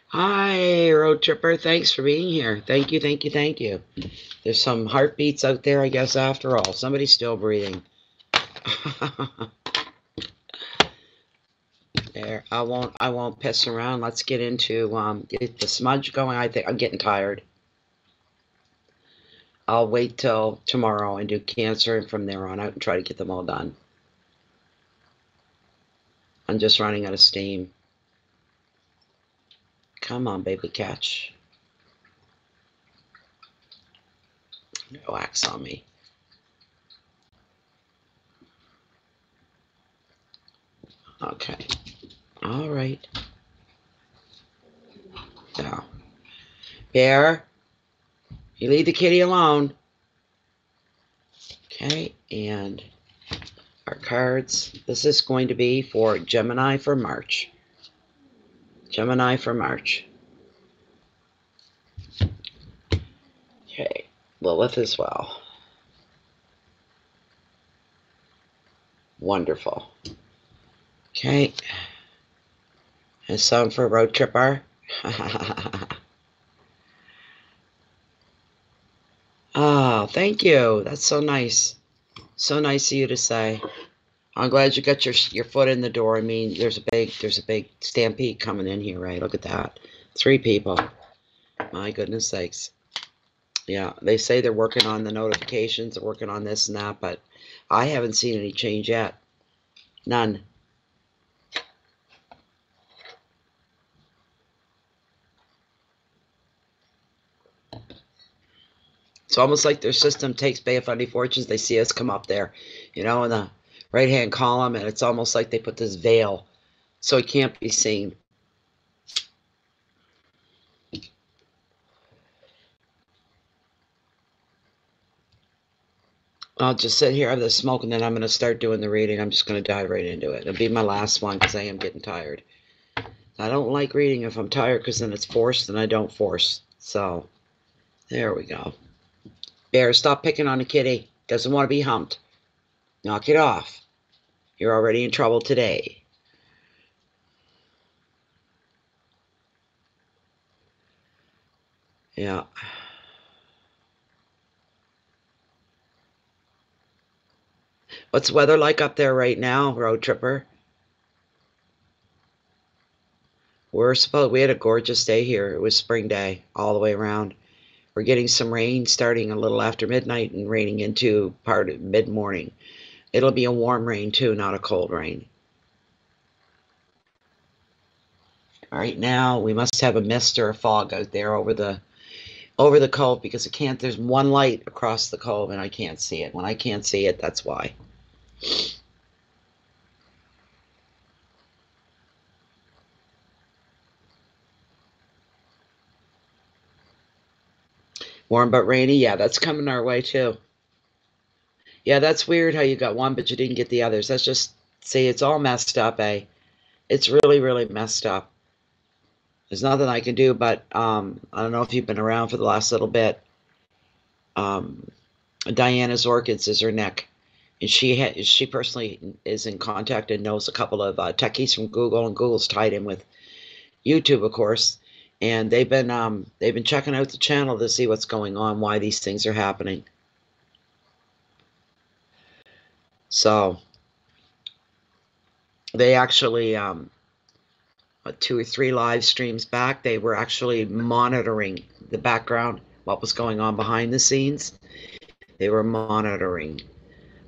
Hi, road tripper. Thanks for being here. Thank you, thank you, thank you. There's some heartbeats out there, I guess, after all. Somebody's still breathing. There, I won't piss around. Let's get into get the smudge going. I think I'm getting tired. I'll wait till tomorrow and do cancer, and from there on out and try to get them all done. I'm just running out of steam. Come on, baby, catch. No wax on me. Okay. All right. Now, Bear, you leave the kitty alone. Okay, and our cards. This is going to be for Gemini for March. Gemini for March. Okay, Lilith as well. Wonderful. Okay, and some for Road Tripper. Oh, thank you. That's so nice. So nice of you to say. I'm glad you got your foot in the door. I mean, there's a big stampede coming in here, right? Look at that. 3 people. My goodness sakes. Yeah, they say they're working on the notifications, they're working on this and that, but I haven't seen any change yet. None. It's almost like their system takes Bay of Fundy Fortunes. They see us come up there, in the right-hand column, and it's almost like they put this veil so it can't be seen. I'll just sit here, have the smoke, and then I'm going to start doing the reading. I'm just going to dive right into it. It'll be my last one because I am getting tired. I don't like reading if I'm tired because then it's forced and I don't force. So, there we go. Bear, stop picking on a kitty. Doesn't want to be humped. Knock it off. You're already in trouble today. Yeah. What's the weather like up there right now, road tripper? We had a gorgeous day here. It was spring day all the way around. We're getting some rain starting a little after midnight and raining into part of mid-morning. It'll be a warm rain too, not a cold rain. Right now, we must have a mist or a fog out there over the cove because there's one light across the cove and I can't see it. When I can't see it, that's why. Warm but rainy, yeah, that's coming our way too. Yeah, that's weird how you got one but you didn't get the others. That's just, see, it's all messed up, eh? It's really, really messed up. There's nothing I can do, but I don't know if you've been around for the last little bit. Diana's Orchids is her neck. And she personally is in contact and knows a couple of techies from Google, and Google's tied in with YouTube, of course. And they've been checking out the channel to see what's going on, why these things are happening. So they actually 2 or 3 live streams back, they were actually monitoring the background, what was going on behind the scenes. They were monitoring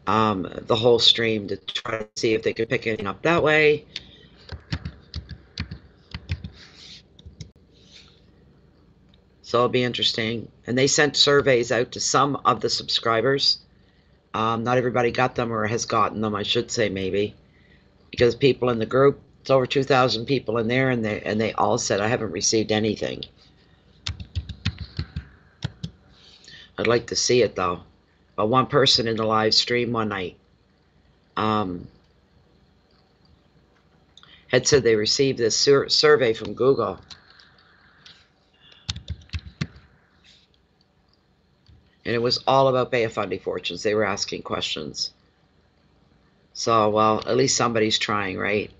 the whole stream to try to see if they could pick anything up that way. So it'll be interesting. And they sent surveys out to some of the subscribers. Not everybody got them or has gotten them, I should say, maybe. Because people in the group, it's over 2,000 people in there, and they all said, I haven't received anything. I'd like to see it, though. But one person in the live stream one night had said they received this survey from Google. And it was all about Bay of Fundy Fortunes. They were asking questions. So, well, at least somebody's trying, right?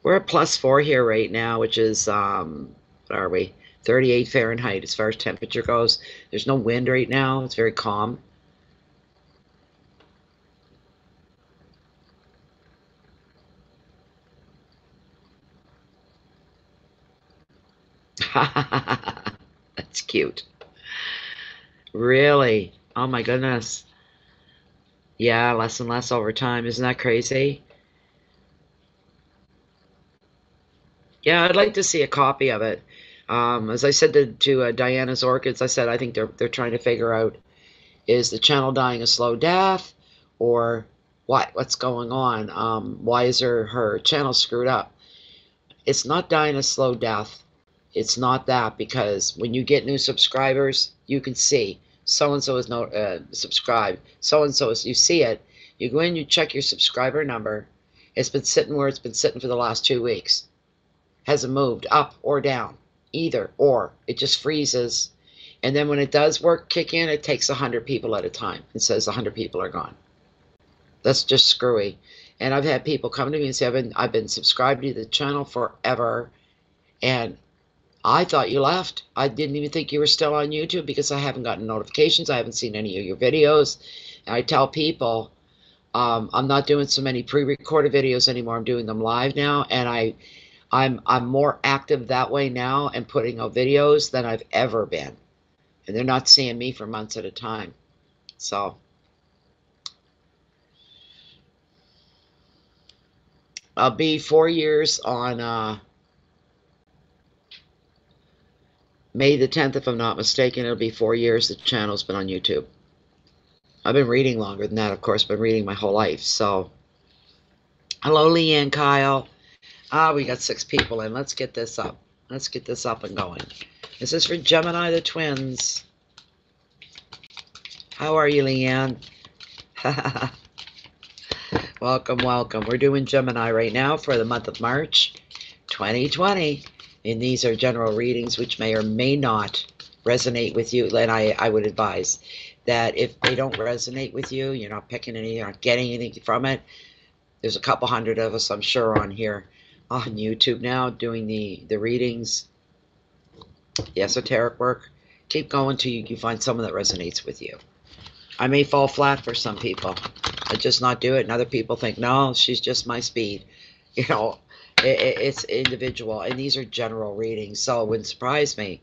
We're at +4 here right now, which is, what are we? 38 Fahrenheit as far as temperature goes. There's no wind right now. It's very calm. That's cute. Really? Oh my goodness. Yeah, less and less over time. Isn't that crazy? Yeah, I'd like to see a copy of it. As I said to Diana's Orchids, I said I think they're trying to figure out, is the channel dying a slow death, or what's going on? Why is her channel screwed up? It's not dying a slow death. It's not that, because when you get new subscribers, you can see so-and-so is subscribed. So-and-so is, you see it. You go in, you check your subscriber number. It's been sitting where it's been sitting for the last 2 weeks. Hasn't moved up or down, either or. It just freezes. And then when it does kick in, it takes 100 people at a time and says 100 people are gone. That's just screwy. And I've had people come to me and say, I've been subscribed to the channel forever, and I thought you left. I didn't even think you were still on YouTube because I haven't gotten notifications. I haven't seen any of your videos. And I tell people, I'm not doing so many pre-recorded videos anymore. I'm doing them live now, and I'm more active that way now and putting out videos than I've ever been. And they're not seeing me for months at a time. So I'll be 4 years on May the 10th, if I'm not mistaken. It'll be 4 years the channel's been on YouTube. I've been reading longer than that, of course. Been reading my whole life. So, hello, Leanne, Kyle. We got 6 people in. Let's get this up. Let's get this up and going. This is for Gemini the twins. How are you, Leanne? Welcome, welcome. We're doing Gemini right now for the month of March 2020. And these are general readings which may or may not resonate with you. And I would advise that if they don't resonate with you, you're not picking any, you're not getting anything from it. There's a couple hundred of us, I'm sure, on here on YouTube now doing the readings, the esoteric work. Keep going till you find someone that resonates with you. I may fall flat for some people. I just not do it, and other people think, no, she's just my speed. You know, it's individual, and these are general readings, so it wouldn't surprise me.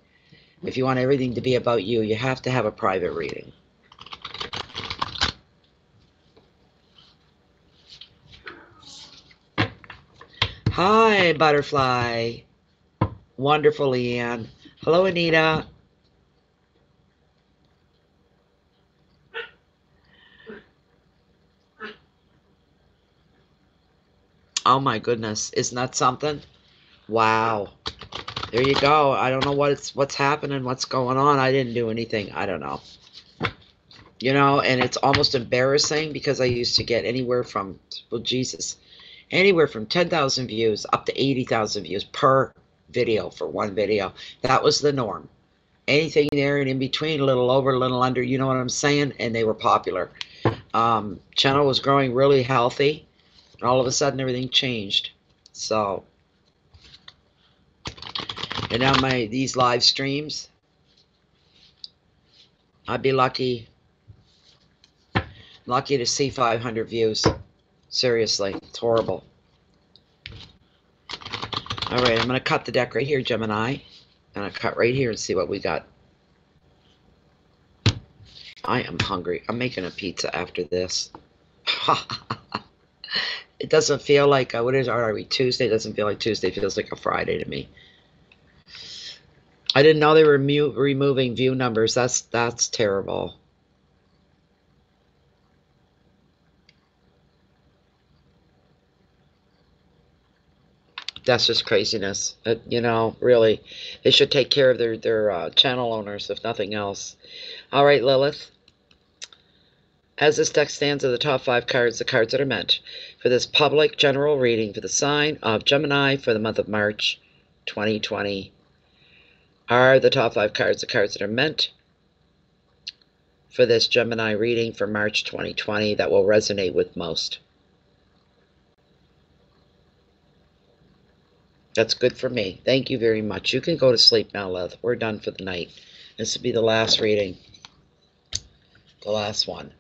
If you want everything to be about you, you have to have a private reading. Hi, Butterfly. Wonderful, Leanne. Hello, Anita. Oh my goodness, isn't that something? Wow. There you go. I don't know what's happening, what's going on. I didn't do anything. I don't know. You know, and it's almost embarrassing because I used to get anywhere from, well, Jesus, anywhere from 10,000 views up to 80,000 views per video for one video. That was the norm. Anything there and in between, a little over, a little under, you know what I'm saying? And they were popular. Channel was growing really healthy, and all of a sudden everything changed. So, and now these live streams, I'd be lucky to see 500 views. Seriously, it's horrible. All right, I'm going to cut the deck right here, Gemini. And I cut right here and see what we got. I am hungry. I'm making a pizza after this. It doesn't feel like, what is, are we, Tuesday? It doesn't feel like Tuesday. It feels like a Friday to me. I didn't know they were removing view numbers. That's terrible. That's just craziness. You know, really, they should take care of their channel owners, if nothing else. All right, Lilith. As this deck stands are the top 5 cards, the cards that are meant for this public general reading for the sign of Gemini for the month of March 2020. Are the top 5 cards the cards that are meant for this Gemini reading for March 2020 that will resonate with most? That's good for me. Thank you very much. You can go to sleep now, Lilith. We're done for the night. This will be the last reading. The last one.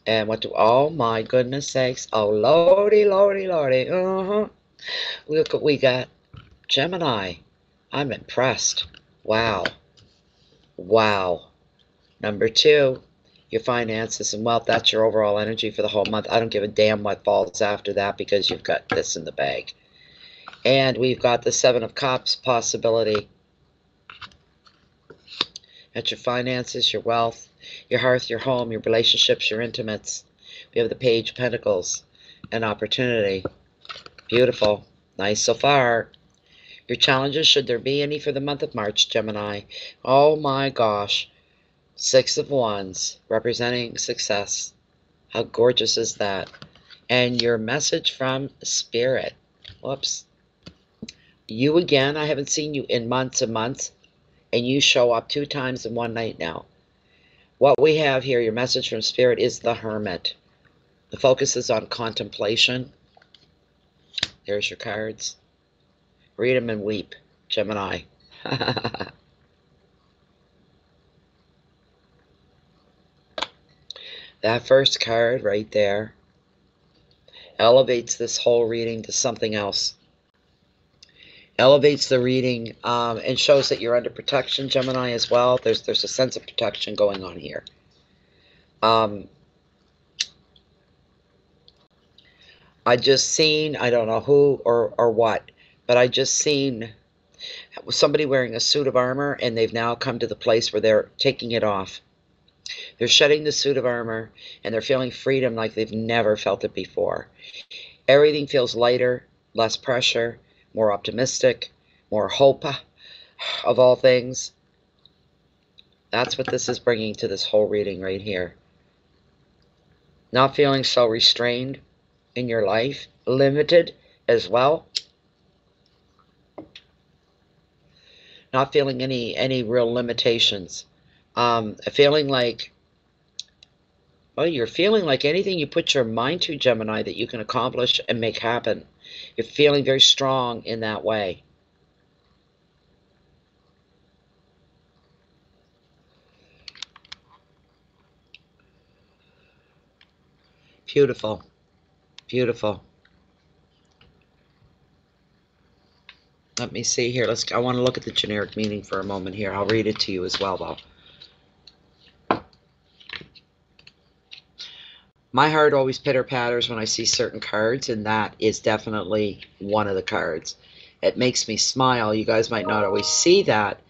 And what do, oh my goodness sakes. Oh, lordy, lordy, lordy. Look what we got. Gemini. I'm impressed. Wow. Wow. Number 2, your finances and wealth. That's your overall energy for the whole month. I don't give a damn what falls after that because you've got this in the bag. And we've got the 7 of Cups possibility. That's your finances, your wealth, your hearth, your home, your relationships, your intimates. We have the Page of Pentacles and opportunity. Beautiful. Nice so far. Your challenges, should there be any for the month of March, Gemini. Oh my gosh. 6 of Wands, representing success. How gorgeous is that? And your message from Spirit. Whoops. You again, I haven't seen you in months and months, and you show up 2 times in one night now. What we have here, your message from Spirit, is the Hermit. The focus is on contemplation. There's your cards. Read them and weep, Gemini. That first card right there elevates this whole reading to something else. Elevates the reading and shows that you're under protection, Gemini, as well. There's a sense of protection going on here. I just seen, I don't know who or what, but I just seen somebody wearing a suit of armor, and they've now come to the place where they're taking it off. They're shedding the suit of armor, and they're feeling freedom like they've never felt it before. Everything feels lighter, less pressure, more optimistic, more hope. of all things. That's what this is bringing to this whole reading right here. Not feeling so restrained in your life, limited as well. Not feeling any real limitations. Feeling like, well, you're feeling like anything you put your mind to, Gemini, that you can accomplish and make happen. You're feeling very strong in that way. Beautiful. Beautiful. Let me see here. I want to look at the generic meaning for a moment here. I'll read it to you as well, though. My heart always pitter-patters when I see certain cards, and that is definitely one of the cards. It makes me smile. You guys might not always see that,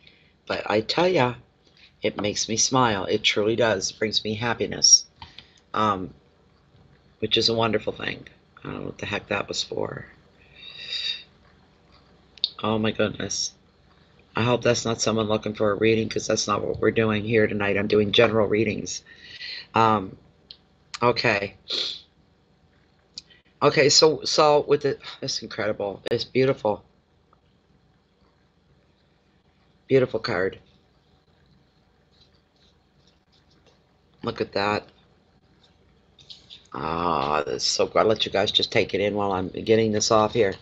but I tell ya, it makes me smile. It truly does. It brings me happiness, which is a wonderful thing. I don't know what the heck that was for. Oh my goodness. I hope that's not someone looking for a reading, because that's not what we're doing here tonight. I'm doing general readings. Okay. Okay, so with it, it's incredible. It's beautiful. Beautiful card. Look at that. Ah, that's so good. I'll let you guys just take it in while I'm getting this off here.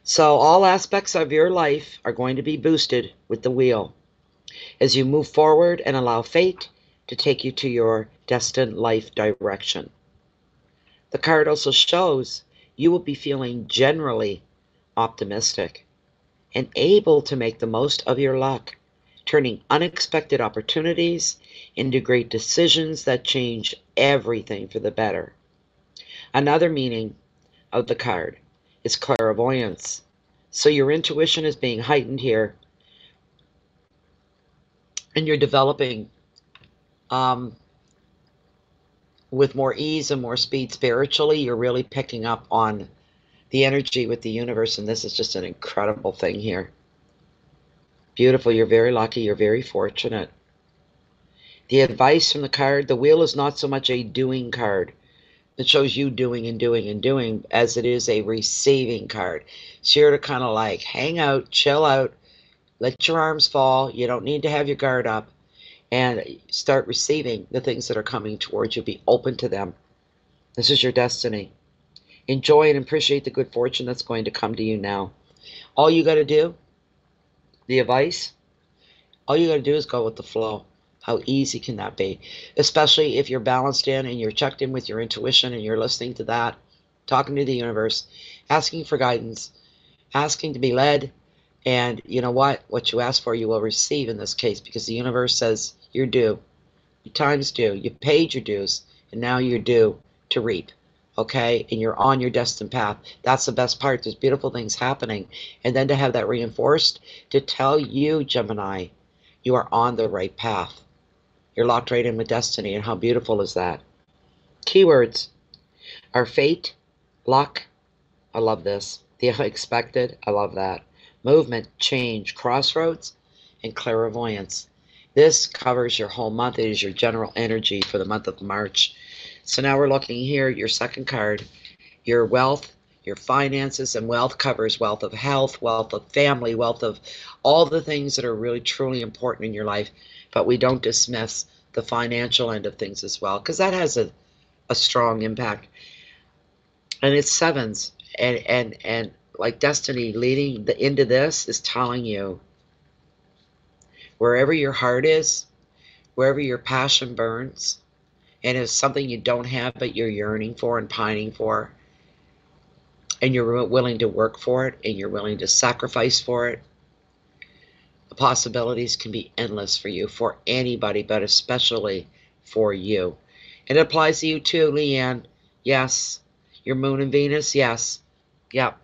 So all aspects of your life are going to be boosted with the wheel as you move forward and allow fate to take you to your destined life direction. The card also shows you will be feeling generally optimistic and able to make the most of your luck, turning unexpected opportunities into great decisions that change everything for the better. Another meaning of the card is clairvoyance. So your intuition is being heightened here, and you're developing with more ease and more speed spiritually. You're really picking up on the energy with the universe, and this is just an incredible thing here. Beautiful. You're very lucky. You're very fortunate. The advice from the card, the wheel is not so much a doing card. It shows you doing and doing and doing, as it is a receiving card. So you're to kind of like hang out, chill out, let your arms fall. You don't need to have your guard up, and start receiving the things that are coming towards you. Be open to them. This is your destiny. Enjoy and appreciate the good fortune that's going to come to you now. All you got to do, the advice, all you got to do is go with the flow. How easy can that be? Especially if you're balanced in and you're checked in with your intuition and you're listening to that, talking to the universe, asking for guidance, asking to be led. And you know what? What you ask for, you will receive in this case, because the universe says you're due. Your time's due. You paid your dues, and now you're due to reap. Okay? And you're on your destined path. That's the best part. There's beautiful things happening. And then to have that reinforced, to tell you, Gemini, you are on the right path. You're locked right in with destiny, and how beautiful is that? Keywords are fate, luck, I love this. The unexpected, I love that. Movement, change, crossroads, and clairvoyance. This covers your whole month. It is your general energy for the month of March. So now we're looking here at your second card, your wealth, your finances, and wealth covers wealth of health, wealth of family, wealth of all the things that are really truly important in your life. But we don't dismiss the financial end of things as well, because that has a strong impact. And it's sevens, and like destiny leading into this is telling you, wherever your heart is, wherever your passion burns, and it's something you don't have but you're yearning for and pining for, and you're willing to work for it, and you're willing to sacrifice for it, the possibilities can be endless for you, for anybody, but especially for you. And it applies to you too, Leanne. Yes. Your moon and Venus, yes. Yep.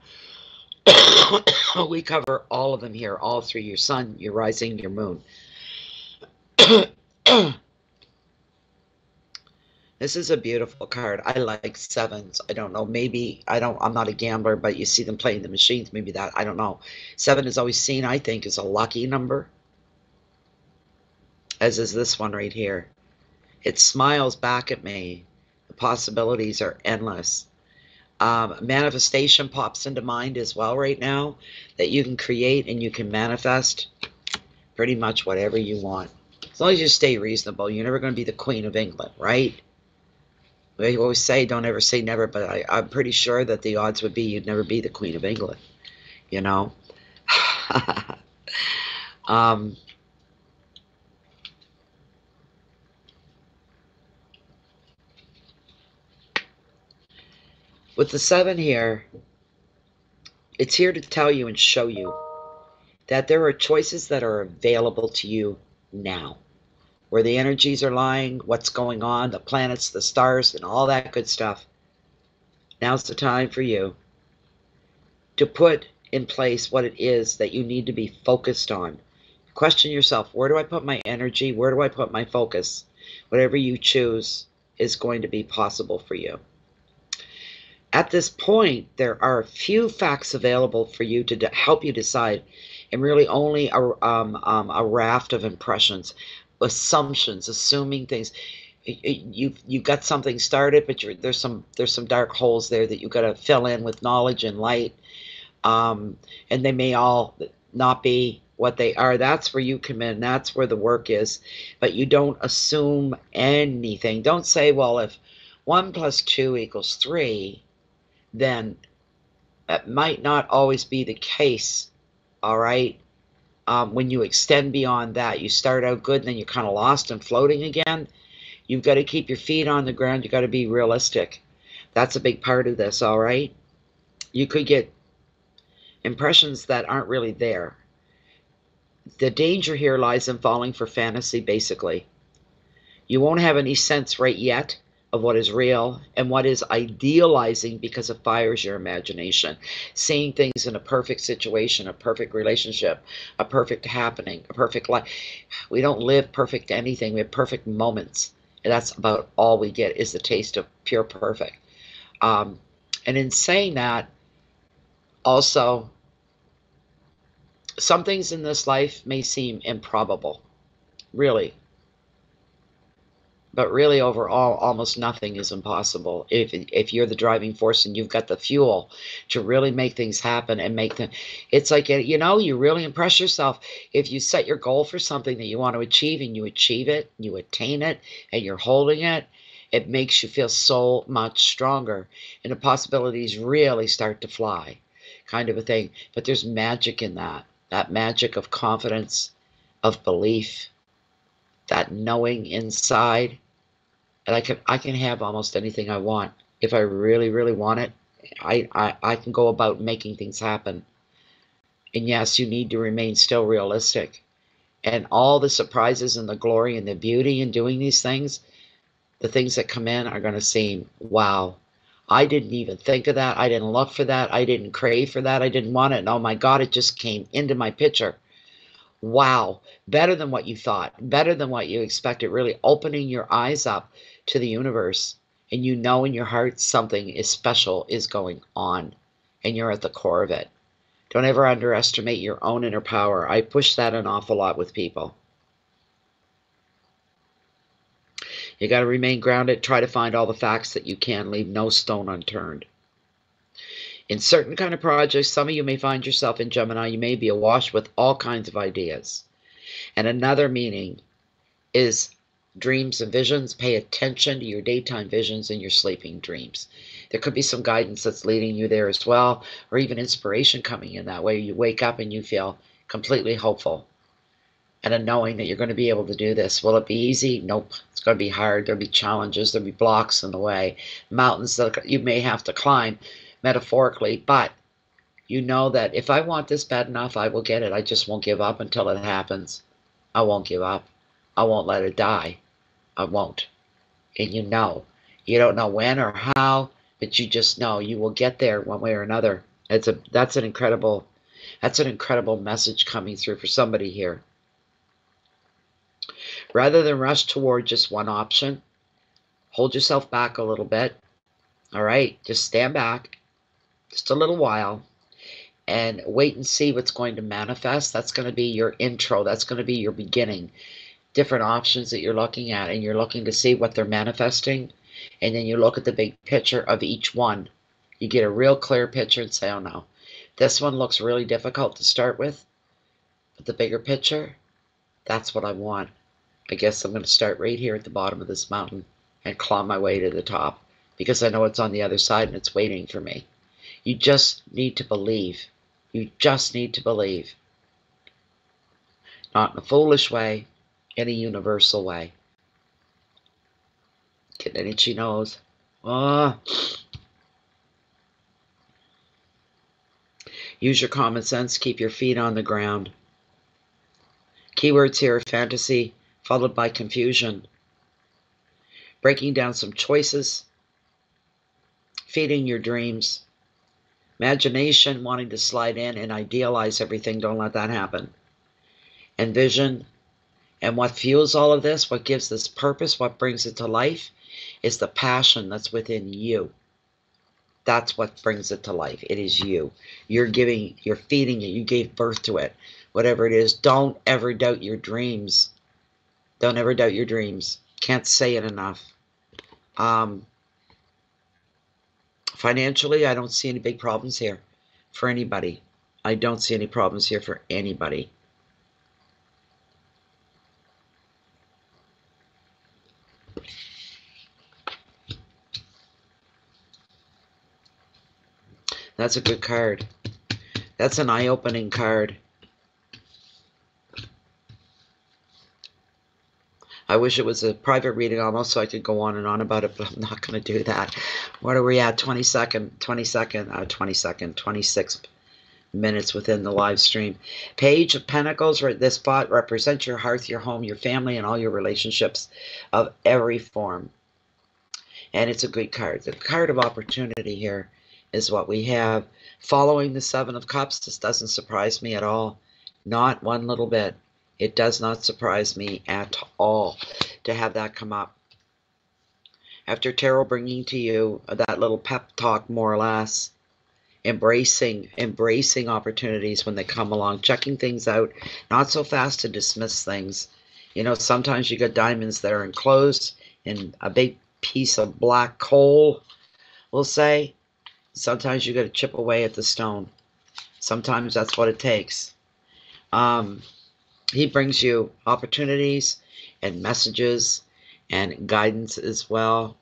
We cover all of them here, all three, your sun, your rising, your moon. This is a beautiful card. I like sevens. I don't know. Maybe I'm not a gambler, but you see them playing the machines. Maybe that, I don't know. Seven is always seen, I think, as a lucky number, as is this one right here. It smiles back at me. The possibilities are endless. Manifestation pops into mind as well right now, that you can create and you can manifest pretty much whatever you want. As long as you stay reasonable, you're never going to be the Queen of England, right? We always say don't ever say never, but I'm pretty sure that the odds would be you'd never be the Queen of England, you know? um, with the seven here, it's here to tell you and show you that there are choices that are available to you now. Where the energies are lying, what's going on, the planets, the stars, and all that good stuff. Now's the time for you to put in place what it is that you need to be focused on. Question yourself, where do I put my energy? Where do I put my focus? Whatever you choose is going to be possible for you. At this point, there are a few facts available for you to help you decide, and really only a raft of impressions, assumptions, assuming things. You've got something started, but there's some dark holes there that you've got to fill in with knowledge and light, and they may all not be what they are. That's where you come in. That's where the work is. But you don't assume anything. Don't say, well, if 1 + 2 = 3, then that might not always be the case. All right. When you extend beyond that, you start out good, and then you're kind of lost and floating again. You've got to keep your feet on the ground. You've got to be realistic. That's a big part of this, all right? You could get impressions that aren't really there. The danger here lies in falling for fantasy, basically. You won't have any sense right yet of what is real and what is idealizing, because it fires your imagination. Seeing things in a perfect situation, a perfect relationship, a perfect happening, a perfect life. We don't live perfect anything. We have perfect moments. And that's about all we get, is the taste of pure perfect. And in saying that, also, some things in this life may seem improbable, really. But really, overall, almost nothing is impossible if you're the driving force and you've got the fuel to really make things happen and make them. It's like, you know, you really impress yourself if you set your goal for something that you want to achieve, and you achieve it, you attain it, and you're holding it. It makes you feel so much stronger, and the possibilities really start to fly, kind of a thing. But there's magic in that magic of confidence, of belief, that knowing inside. And I can have almost anything I want. If I really, really want it, I can go about making things happen. And yes, you need to remain still realistic. And all the surprises and the glory and the beauty in doing these things, the things that come in are going to seem, wow, I didn't even think of that. I didn't look for that. I didn't crave for that. I didn't want it. And oh my God, it just came into my picture. Wow, better than what you thought, better than what you expected, really opening your eyes up to the universe. And you know in your heart something is special is going on, and you're at the core of it. Don't ever underestimate your own inner power. I push that an awful lot with people. You got to remain grounded, try to find all the facts that you can, leave no stone unturned. In certain kind of projects, some of you may find yourself in Gemini, you may be awash with all kinds of ideas. And another meaning is dreams and visions. Pay attention to your daytime visions and your sleeping dreams. There could be some guidance that's leading you there as well, or even inspiration coming in that way. You wake up and you feel completely hopeful, and a knowing that you're going to be able to do this. Will it be easy? Nope. It's going to be hard. There'll be challenges. There'll be blocks in the way, mountains that you may have to climb, metaphorically, but you know that if I want this bad enough, I will get it. I just won't give up until it happens. I won't give up. I won't let it die. I won't. And you know. You don't know when or how, but you just know you will get there one way or another. That's an incredible message coming through for somebody here. Rather than rush toward just one option, hold yourself back a little bit. All right, just stand back just a little while and wait and see what's going to manifest. That's going to be your intro. That's going to be your beginning. Different options that you're looking at, and you're looking to see what they're manifesting, and then you look at the big picture of each one. You get a real clear picture and say, oh no, this one looks really difficult to start with, but the bigger picture, that's what I want. I guess I'm going to start right here at the bottom of this mountain and climb my way to the top, because I know it's on the other side and it's waiting for me. You just need to believe. You just need to believe. Not in a foolish way, in a universal way. Getting an itchy nose. Use your common sense. Keep your feet on the ground. Keywords here: fantasy followed by confusion. Breaking down some choices. Feeding your dreams. Imagination, wanting to slide in and idealize everything. Don't let that happen. And vision. And what fuels all of this, what gives this purpose, what brings it to life, is the passion that's within you. That's what brings it to life. It is you. You're giving, you're feeding it. You gave birth to it. Whatever it is, don't ever doubt your dreams. Don't ever doubt your dreams. Can't say it enough. Financially, I don't see any big problems here for anybody. I don't see any problems here for anybody. That's a good card. That's an eye-opening card. I wish it was a private reading almost so I could go on and on about it, but I'm not going to do that. What are we at? 26 minutes within the live stream. Page of Pentacles, right? This spot represents your hearth, your home, your family, and all your relationships of every form. And it's a good card. The card of opportunity here is what we have. Following the Seven of Cups, this doesn't surprise me at all. Not one little bit. It does not surprise me at all to have that come up. After tarot bringing to you that little pep talk, more or less, embracing opportunities when they come along, checking things out, not so fast to dismiss things. You know, sometimes you get diamonds that are enclosed in a big piece of black coal, we'll say. Sometimes you got to chip away at the stone. Sometimes that's what it takes. He brings you opportunities and messages and guidance as well.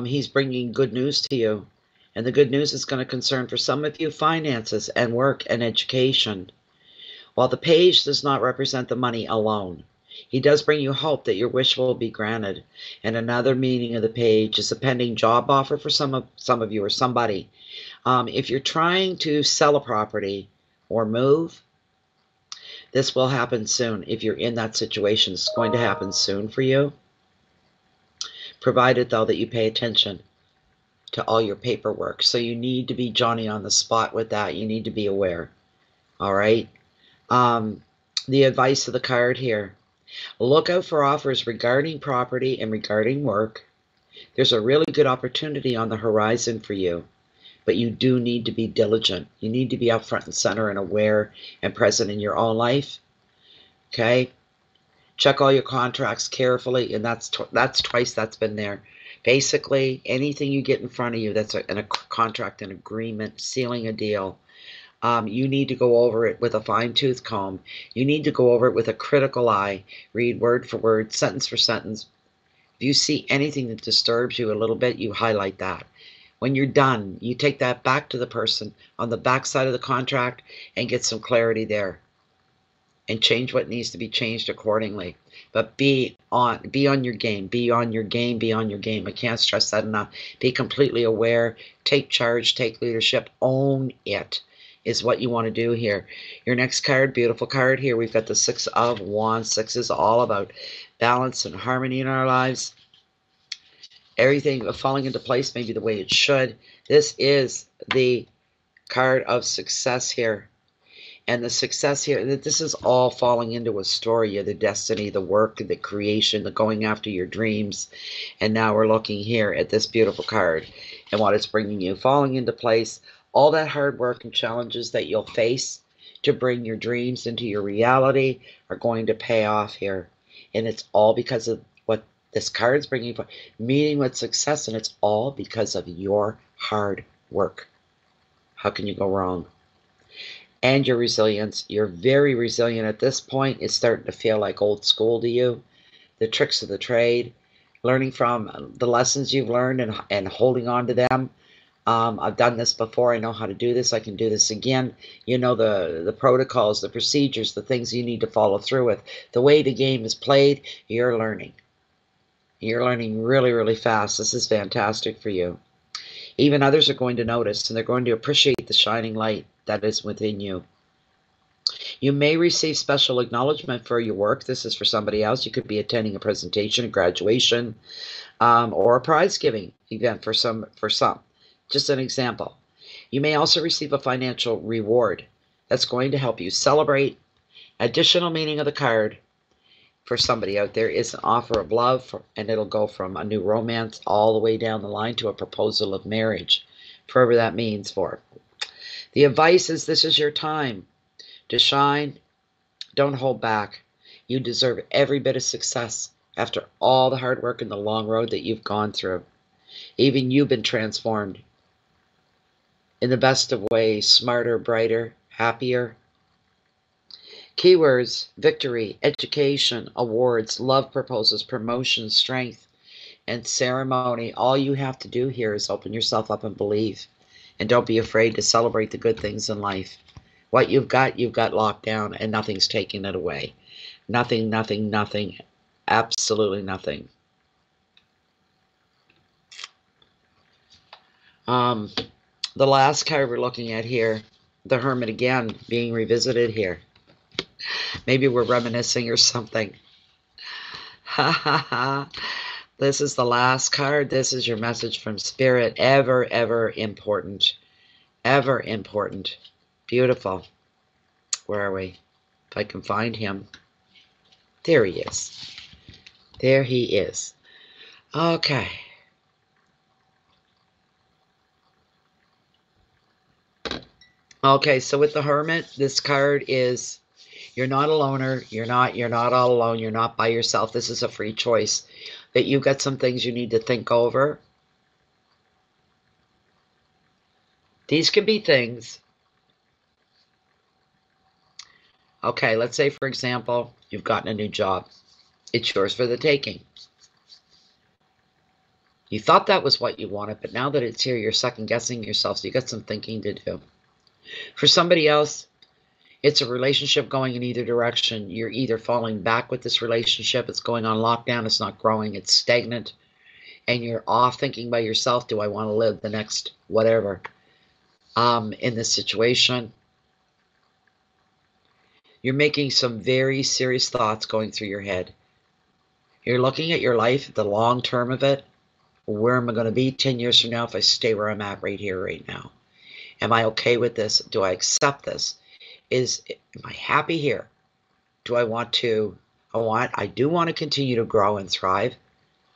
He's bringing good news to you. And the good news is going to concern, for some of you, finances and work and education. While the page does not represent the money alone, he does bring you hope that your wish will be granted. And another meaning of the page is a pending job offer for some of you or somebody. If you're trying to sell a property or move, this will happen soon. If you're in that situation, it's going to happen soon for you. Provided, though, that you pay attention to all your paperwork. So you need to be Johnny on the spot with that. You need to be aware. All right. The advice of the card here. Look out for offers regarding property and regarding work. There's a really good opportunity on the horizon for you, but you do need to be diligent. You need to be up front and center and aware and present in your own life. Okay? Check all your contracts carefully, and that's twice that's been there. Basically, anything you get in front of you that's a contract, an agreement, sealing a deal, you need to go over it with a fine-tooth comb. You need to go over it with a critical eye. Read word for word, sentence for sentence. If you see anything that disturbs you a little bit, you highlight that. When you're done, you take that back to the person on the back side of the contract and get some clarity there. And change what needs to be changed accordingly. But be on your game. Be on your game. Be on your game. I can't stress that enough. Be completely aware. Take charge. Take leadership. Own it is what you want to do here. Your next card, beautiful card here. We've got the Six of Wands. Six is all about balance and harmony in our lives. Everything falling into place maybe the way it should. This is the card of success here. And the success here, that this is all falling into a story of the destiny, the work, the creation, the going after your dreams. And now we're looking here at this beautiful card and what it's bringing you, falling into place. All that hard work and challenges that you'll face to bring your dreams into your reality are going to pay off here. And it's all because of what this card's bringing you, meeting with success, and it's all because of your hard work. How can you go wrong? And your resilience. You're very resilient at this point. It's starting to feel like old school to you. The tricks of the trade, learning from the lessons you've learned and holding on to them. I've done this before. I know how to do this. I can do this again. You know the protocols, the procedures, the things you need to follow through with. The way the game is played, you're learning. You're learning really, really fast. This is fantastic for you. Even others are going to notice, and they're going to appreciate the shining light that is within you. You may receive special acknowledgement for your work. This is for somebody else. You could be attending a presentation, a graduation, or a prize giving event for some. Just an example. You may also receive a financial reward that's going to help you celebrate. Additional meaning of the card for somebody out there is an offer of love, and it'll go from a new romance all the way down the line to a proposal of marriage, forever that means for. The advice is this is your time to shine. Don't hold back. You deserve every bit of success after all the hard work and the long road that you've gone through. Even you've been transformed in the best of ways, smarter, brighter, happier. Keywords: victory, education, awards, love proposals, promotion, strength, and ceremony. All you have to do here is open yourself up and believe. And don't be afraid to celebrate the good things in life. What you've got locked down, and nothing's taking it away. Nothing, nothing, nothing. Absolutely nothing. The last card we're looking at here, the Hermit again, being revisited here. Maybe we're reminiscing or something. Ha ha ha. This is the last card. This is your message from Spirit. Ever, ever important. Ever important. Beautiful. Where are we? If I can find him. There he is. There he is. Okay. Okay, so with the Hermit, this card is, you're not a loner. You're not all alone. You're not by yourself. This is a free choice. That you've got some things you need to think over. These could be things. Okay, let's say, for example, you've gotten a new job. It's yours for the taking. You thought that was what you wanted, but now that it's here, you're second-guessing yourself, so you got some thinking to do. For somebody else, it's a relationship going in either direction. You're either falling back with this relationship, it's going on lockdown, it's not growing, it's stagnant, and you're off thinking by yourself, do I want to live the next whatever in this situation? You're making some very serious thoughts going through your head. You're looking at your life, the long term of it. Where am I going to be 10 years from now if I stay where I'm at right here, right now? Am I okay with this? Do I accept this? Am I happy here? Do I want to, I do want to continue to grow and thrive.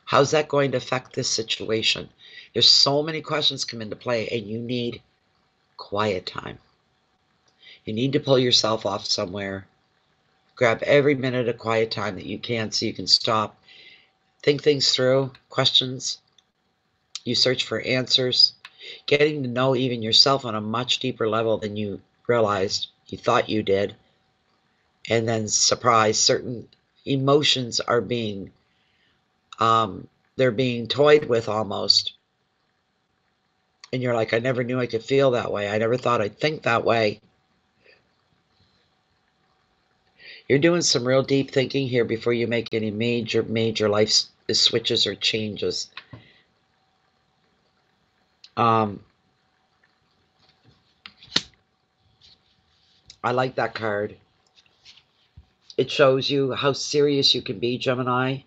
How's that going to affect this situation? There's so many questions come into play, and you need quiet time. You need to pull yourself off somewhere. Grab every minute of quiet time that you can so you can stop, think things through, questions. You search for answers, getting to know even yourself on a much deeper level than you realized you thought you did. And then surprise, certain emotions are being, they're being toyed with almost. And you're like, I never knew I could feel that way. I never thought I'd think that way. You're doing some real deep thinking here before you make any major life switches or changes. I like that card. It shows you how serious you can be, Gemini.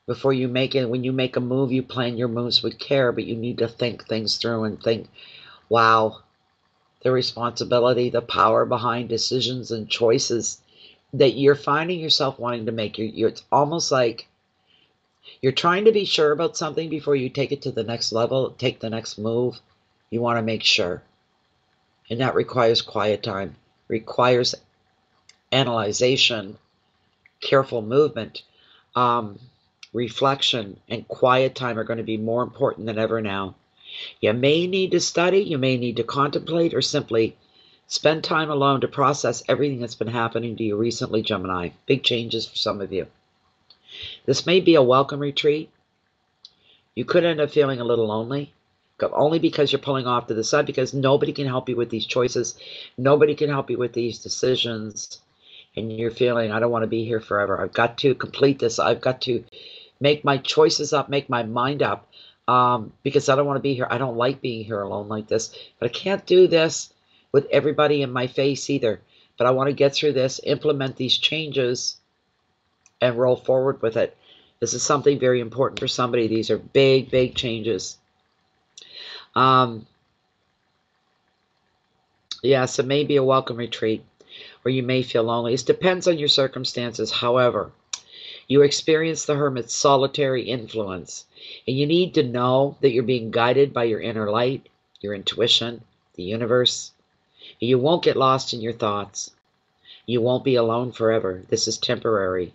Before you make it, when you make a move, you plan your moves with care, but you need to think things through and think, wow, the responsibility, the power behind decisions and choices that you're finding yourself wanting to make. It's almost like you're trying to be sure about something before you take it to the next level, take the next move. You want to make sure. And that requires quiet time, requires analyzation, careful movement, reflection, and quiet time are going to be more important than ever now. You may need to study, you may need to contemplate, or simply spend time alone to process everything that's been happening to you recently, Gemini. Big changes for some of you. This may be a welcome retreat. You could end up feeling a little lonely, only because you're pulling off to the side, because nobody can help you with these choices. Nobody can help you with these decisions. And you're feeling, I don't want to be here forever. I've got to complete this. I've got to make my choices up, make my mind up, because I don't want to be here. I don't like being here alone like this. But I can't do this with everybody in my face either. But I want to get through this, implement these changes, and roll forward with it. This is something very important for somebody. These are big, big changes. Yes, it may be a welcome retreat, or you may feel lonely. It depends on your circumstances. However, you experience the hermit's solitary influence, and you need to know that you're being guided by your inner light, your intuition, the universe. You won't get lost in your thoughts. You won't be alone forever. This is temporary.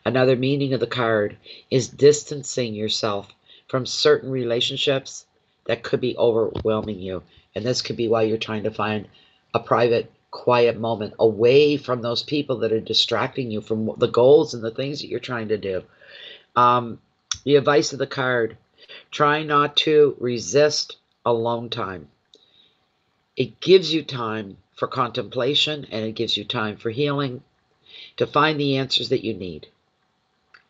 Another meaning of the card is distancing yourself from certain relationships that could be overwhelming you. And this could be why you're trying to find a private, quiet moment away from those people that are distracting you from the goals and the things that you're trying to do. The advice of the card, try not to resist alone time. It gives you time for contemplation, and it gives you time for healing, to find the answers that you need,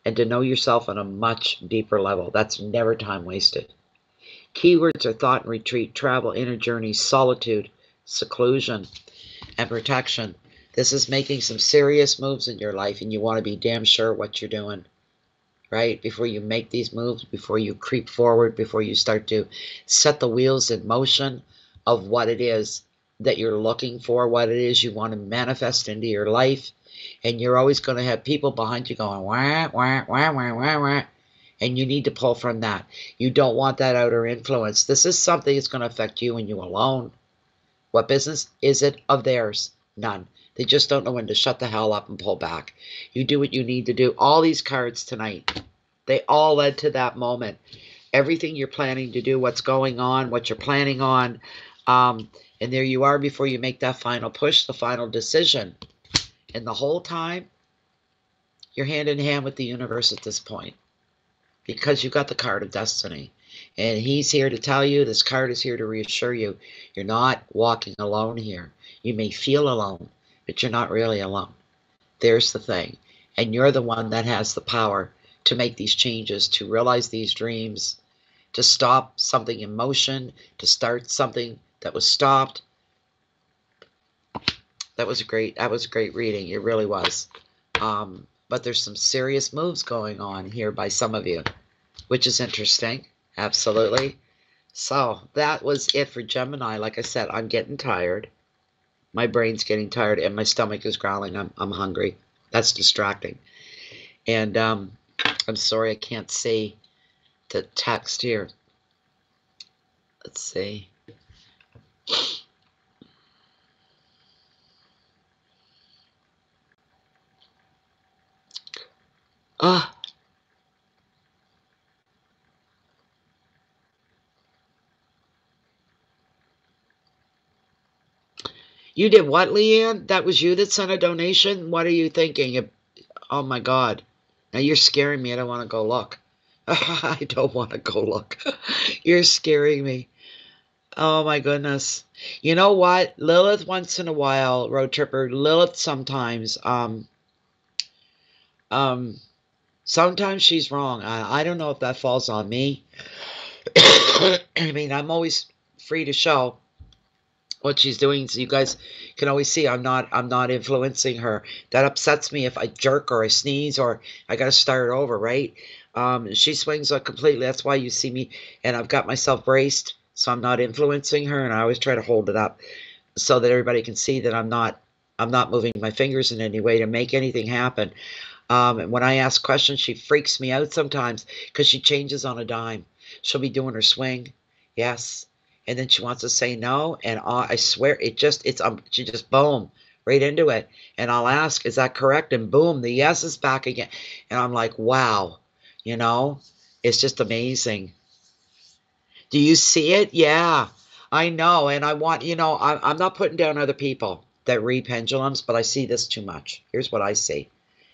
and to know yourself on a much deeper level. That's never time wasted. Keywords are thought and retreat, travel, inner journey, solitude, seclusion, and protection. This is making some serious moves in your life, and you want to be damn sure what you're doing, right? Before you make these moves, before you creep forward, before you start to set the wheels in motion of what it is that you're looking for, what it is you want to manifest into your life. And you're always going to have people behind you going, wah, wah, wah, wah, wah, wah. And you need to pull from that. You don't want that outer influence. This is something that's going to affect you and you alone. What business is it of theirs? None. They just don't know when to shut the hell up and pull back. You do what you need to do. All these cards tonight, they all led to that moment. Everything you're planning to do, what's going on, what you're planning on. And there you are before you make that final push, the final decision. And the whole time, you're hand in hand with the universe at this point, because you got the card of destiny. And he's here to tell you, this card is here to reassure you, you're not walking alone here. You may feel alone, but you're not really alone. There's the thing. And you're the one that has the power to make these changes, to realize these dreams, to stop something in motion, to start something that was stopped. That was a great reading. It really was. But there's some serious moves going on here by some of you, which is interesting. Absolutely. So that was it for Gemini. Like I said, I'm getting tired. My brain's getting tired and my stomach is growling. I'm hungry. That's distracting. And I'm sorry I can't see the text here. Let's see. You did what, Leanne? That was you that sent a donation? What are you thinking? Oh, my God. Now you're scaring me. I don't want to go look. I don't want to go look. You're scaring me. Oh, my goodness. You know what? Lilith once in a while, Road Tripper, Lilith sometimes, sometimes she's wrong. I don't know if that falls on me. I mean, I'm always free to show what she's doing, so you guys can always see I'm not influencing her. That upsets me if I jerk or I sneeze or I gotta start over, right? She swings completely. That's why you see me, and I've got myself braced, so I'm not influencing her, and I always try to hold it up. so that everybody can see that I'm not moving my fingers in any way to make anything happen. And when I ask questions, she freaks me out sometimes because she changes on a dime. She'll be doing her swing, yes, and then she wants to say no, and I swear she just boom right into it, and I'll ask, is that correct? And boom, the yes is back again, and I'm like, wow, you know, it's just amazing. Do you see it? Yeah, I know, and I want I'm not putting down other people that read pendulums, but I see this too much. Here's what I see.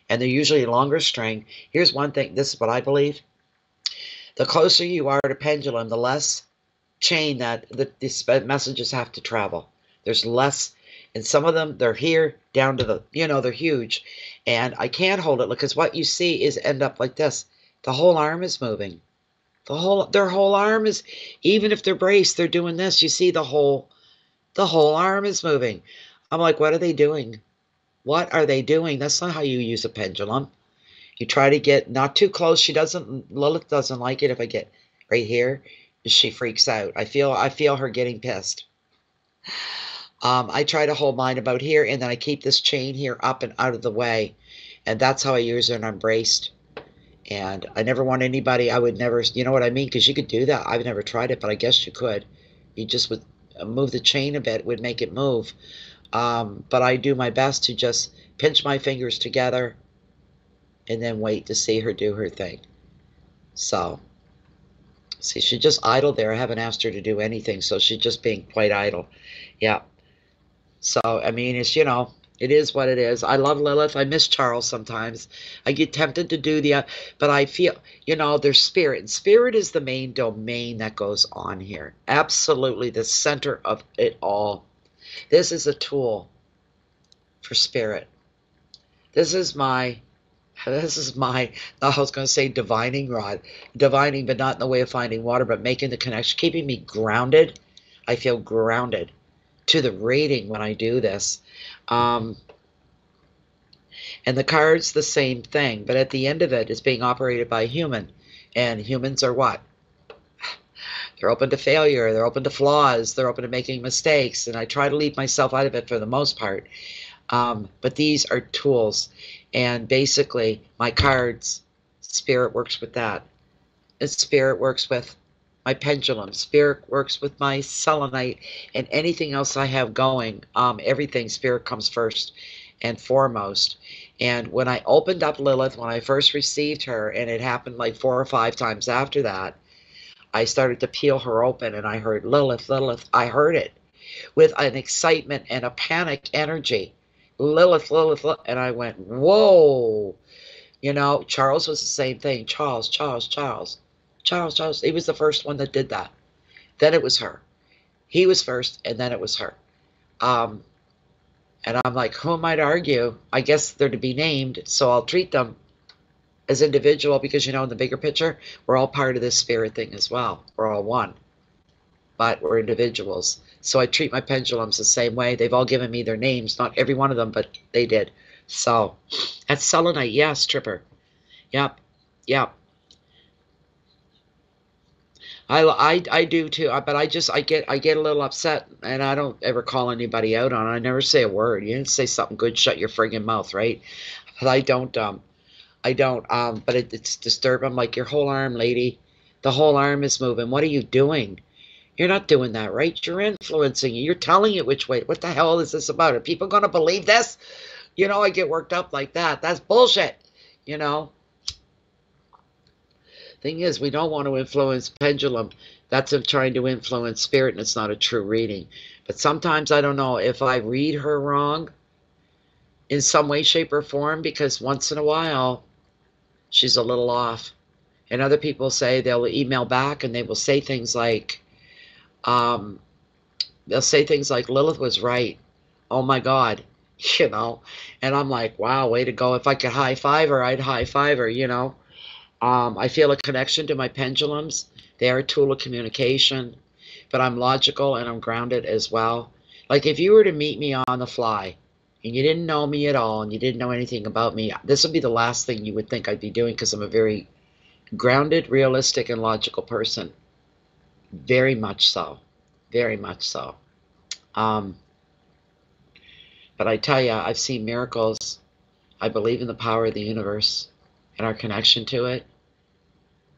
And they're usually longer string. Here's one thing. This is what I believe. The closer you are to pendulum, the less chain that these messages have to travel. There's less, and some of them, they're here down to they're huge. And I can't hold it because what you see is end up like this. The whole arm is moving. Their whole arm is, even if they're braced, they're doing this. You see the whole arm is moving. I'm like, what are they doing? What are they doing? That's not how you use a pendulum. You try to get not too close. Lilith doesn't like it if I get right here. She freaks out. I feel her getting pissed. I try to hold mine about here, and then I keep this chain here up and out of the way. And that's how I use it when I'm braced. And I never want anybody, I would never, you know what I mean? Because you could do that. I've never tried it, but I guess you could. You just would move the chain a bit, would make it move. But I do my best to just pinch my fingers together and then wait to see her do her thing. So, see, she's just idle there. I haven't asked her to do anything, so she's just being quite idle. Yeah. So, I mean, it's, it is what it is. I love Lilith. I miss Charles sometimes. I get tempted to do but I feel, there's spirit. And spirit is the main domain that goes on here. Absolutely the center of it all. This is a tool for spirit. This is my, I was going to say divining rod. Divining, but not in the way of finding water, but making the connection, keeping me grounded. I feel grounded to the reading when I do this. And the card's the same thing, but at the end of it, it's being operated by a human. And humans are what? They're open to failure. They're open to flaws. They're open to making mistakes. And I try to leave myself out of it for the most part. But these are tools. And basically, my cards, spirit works with that. And spirit works with my pendulum. Spirit works with my selenite and anything else I have going. Everything, spirit comes first and foremost. And when I opened up Lilith, when I first received her, and it happened like 4 or 5 times after that, I started to peel her open, and I heard Lilith, Lilith. I heard it with an excitement and a panic energy. Lilith, Lilith, Lilith. And I went, whoa. Charles was the same thing. Charles. He was the first one that did that. Then it was her. He was first, and then it was her. And I'm like, who am I to argue? I guess they're to be named, so I'll treat them as individual because, in the bigger picture, we're all part of this spirit thing as well. We're all one, but we're individuals. So I treat my pendulums the same way. They've all given me their names, not every one of them, but they did. So that's selenite, yes, Tripper. Yep. I do too, but I get a little upset, and I don't ever call anybody out on it. I never say a word. You didn't say something good, shut your friggin' mouth, right? But I don't, but it's disturbing. I'm like, your whole arm, lady, the whole arm is moving. What are you doing? You're not doing that, right? You're influencing it. You're telling it which way. What the hell is this about? Are people going to believe this? I get worked up like that. That's bullshit, Thing is, we don't want to influence pendulum. That's of trying to influence spirit, and it's not a true reading. But sometimes I don't know if I read her wrong in some way, shape, or form, because once in a while, she's a little off. And other people say they'll email back, and they will say things like, Lilith was right. Oh my God, And I'm like, wow, way to go. If I could high five her, I'd high five her, I feel a connection to my pendulums. They are a tool of communication, but I'm logical and I'm grounded as well. Like if you were to meet me on the fly and you didn't know me at all and you didn't know anything about me, this would be the last thing you would think I'd be doing because I'm a very grounded, realistic, and logical person. Very much so. Very much so. But I tell you, I've seen miracles. I believe in the power of the universe and our connection to it.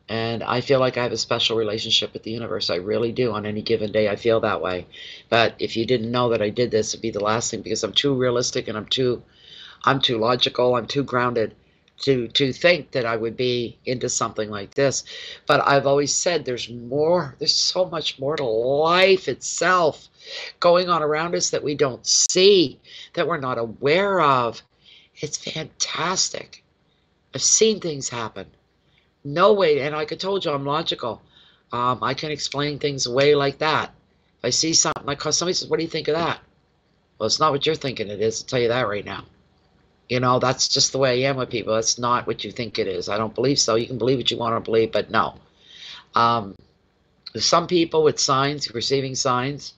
And I feel like I have a special relationship with the universe. I really do. On any given day, I feel that way. But if you didn't know that I did this, it'd be the last thing, because I'm too realistic and I'm too logical, I'm too grounded to think that I would be into something like this. But I've always said there's more, there's so much more to life itself going on around us that we don't see, that we're not aware of. It's fantastic. I've seen things happen. No way, and like I told you, I'm logical. I can explain things away like that. If I see something, like somebody says, what do you think of that? Well, it's not what you're thinking it is, I'll tell you that right now. You know, that's just the way I am with people. It's not what you think it is. I don't believe so. You can believe what you want to believe, but no. Some people with signs, receiving signs,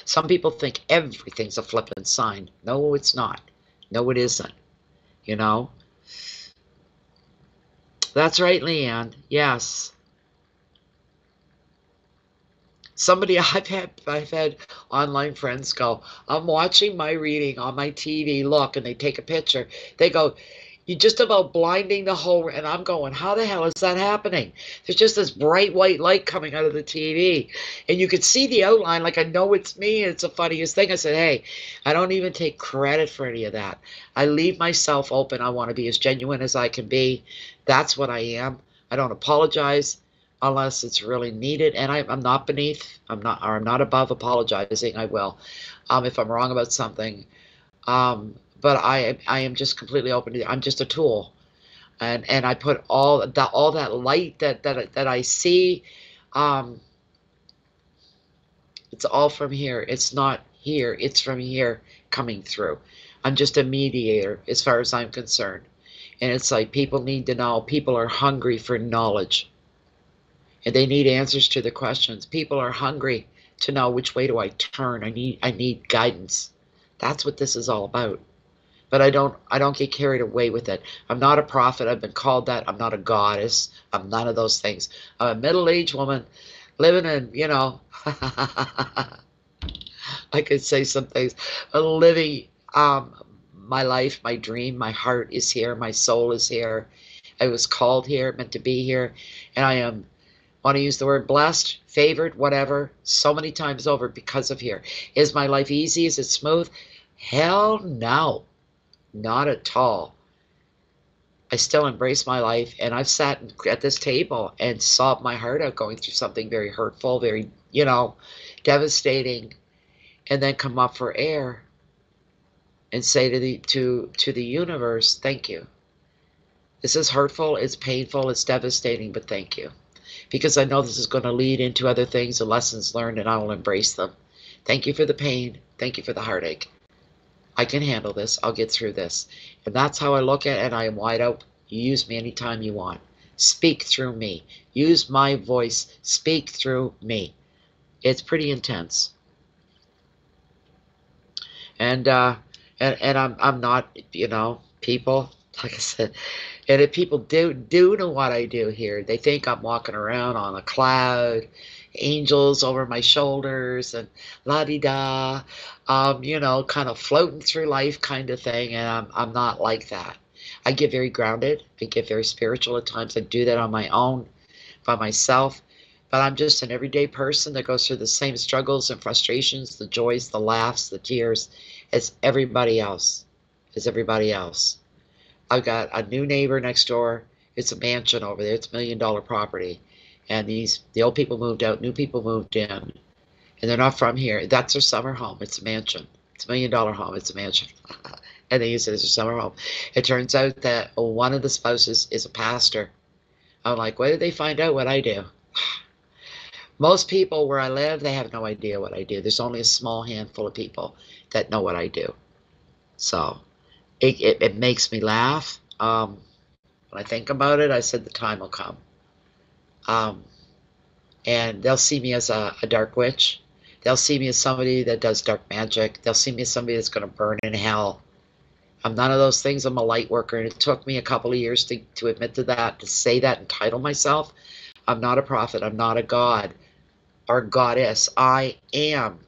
some people think everything's a flippant sign. No, it's not. No, it isn't. You know? That's right, Leanne. Yes. Somebody I've had online friends go, I'm watching my reading on my TV, look, and they take a picture. They go, you're just about blinding the whole, and I'm going, how the hell is that happening? There's just this bright white light coming out of the TV, and you could see the outline, like I know it's me, and it's the funniest thing. I said, hey, I don't even take credit for any of that. I leave myself open. I want to be as genuine as I can be. That's what I am. I don't apologize unless it's really needed, and I'm not beneath, I'm not above apologizing. I will, if I'm wrong about something. But I am just completely open to. I'm just a tool, and I put all that light that I see. It's all from here. It's not here. It's from here coming through. I'm just a mediator as far as I'm concerned, and it's like people need to know. People are hungry for knowledge, and they need answers to the questions. People are hungry to know which way do I turn. I need guidance. That's what this is all about. But I don't get carried away with it. I'm not a prophet. I've been called that. I'm not a goddess. I'm none of those things. I'm a middle-aged woman living in, you know, I could say some things, living my life, my dream. My heart is here. My soul is here. I was called here, meant to be here, and I am, want to use the word blessed, favored, whatever, so many times over because of here. Is my life easy? Is it smooth? Hell no. Not at all. I still embrace my life, and I've sat at this table and sobbed my heart out going through something very hurtful, very, you know, devastating, and then come up for air and say to the universe, thank you. This is hurtful, it's painful, it's devastating, but thank you. Because I know this is going to lead into other things and lessons learned, and I will embrace them. Thank you for the pain. Thank you for the heartache. I can handle this. I'll get through this. And that's how I look at it, and I am wide open. You use me anytime you want. Speak through me. Use my voice. Speak through me. It's pretty intense. And I'm not, you know, people, like I said, and if people do know what I do here, they think I'm walking around on a cloud, angels over my shoulders, and la-di-da, you know, kind of floating through life kind of thing, and I'm not like that. I get very grounded. I get very spiritual at times. I do that on my own, by myself, but I'm just an everyday person that goes through the same struggles and frustrations, the joys, the laughs, the tears, as everybody else, I've got a new neighbor next door. It's a mansion over there. It's $1 million property. And the old people moved out, new people moved in. And they're not from here. That's their summer home. It's a mansion. It's $1 million home. It's a mansion. And they use it as their summer home. It turns out that one of the spouses is a pastor. I'm like, where did they find out what I do? Most people where I live, they have no idea what I do. There's only a small handful of people that know what I do. So it makes me laugh. When I think about it, I said the time will come. And they'll see me as a dark witch. They'll see me as somebody that does dark magic. They'll see me as somebody that's going to burn in hell. I'm none of those things. I'm a light worker, and it took me a couple of years to admit to that, to say that and title myself. I'm not a prophet. I'm not a god or goddess. I am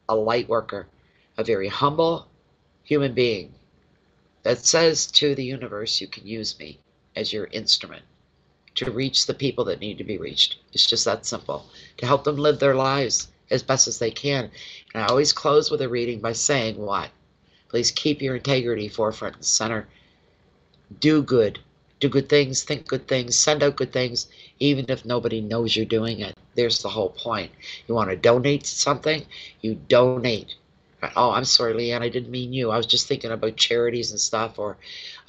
a light worker, a very humble, human being that says to the universe, you can use me as your instrument to reach the people that need to be reached. It's just that simple. To help them live their lives as best as they can. And I always close with a reading by saying what? Please keep your integrity forefront and center. Do good. Do good things, think good things, send out good things, even if nobody knows you're doing it. There's the whole point. You want to donate to something? You donate. Oh, I'm sorry, Leanne, I didn't mean you. I was just thinking about charities and stuff, or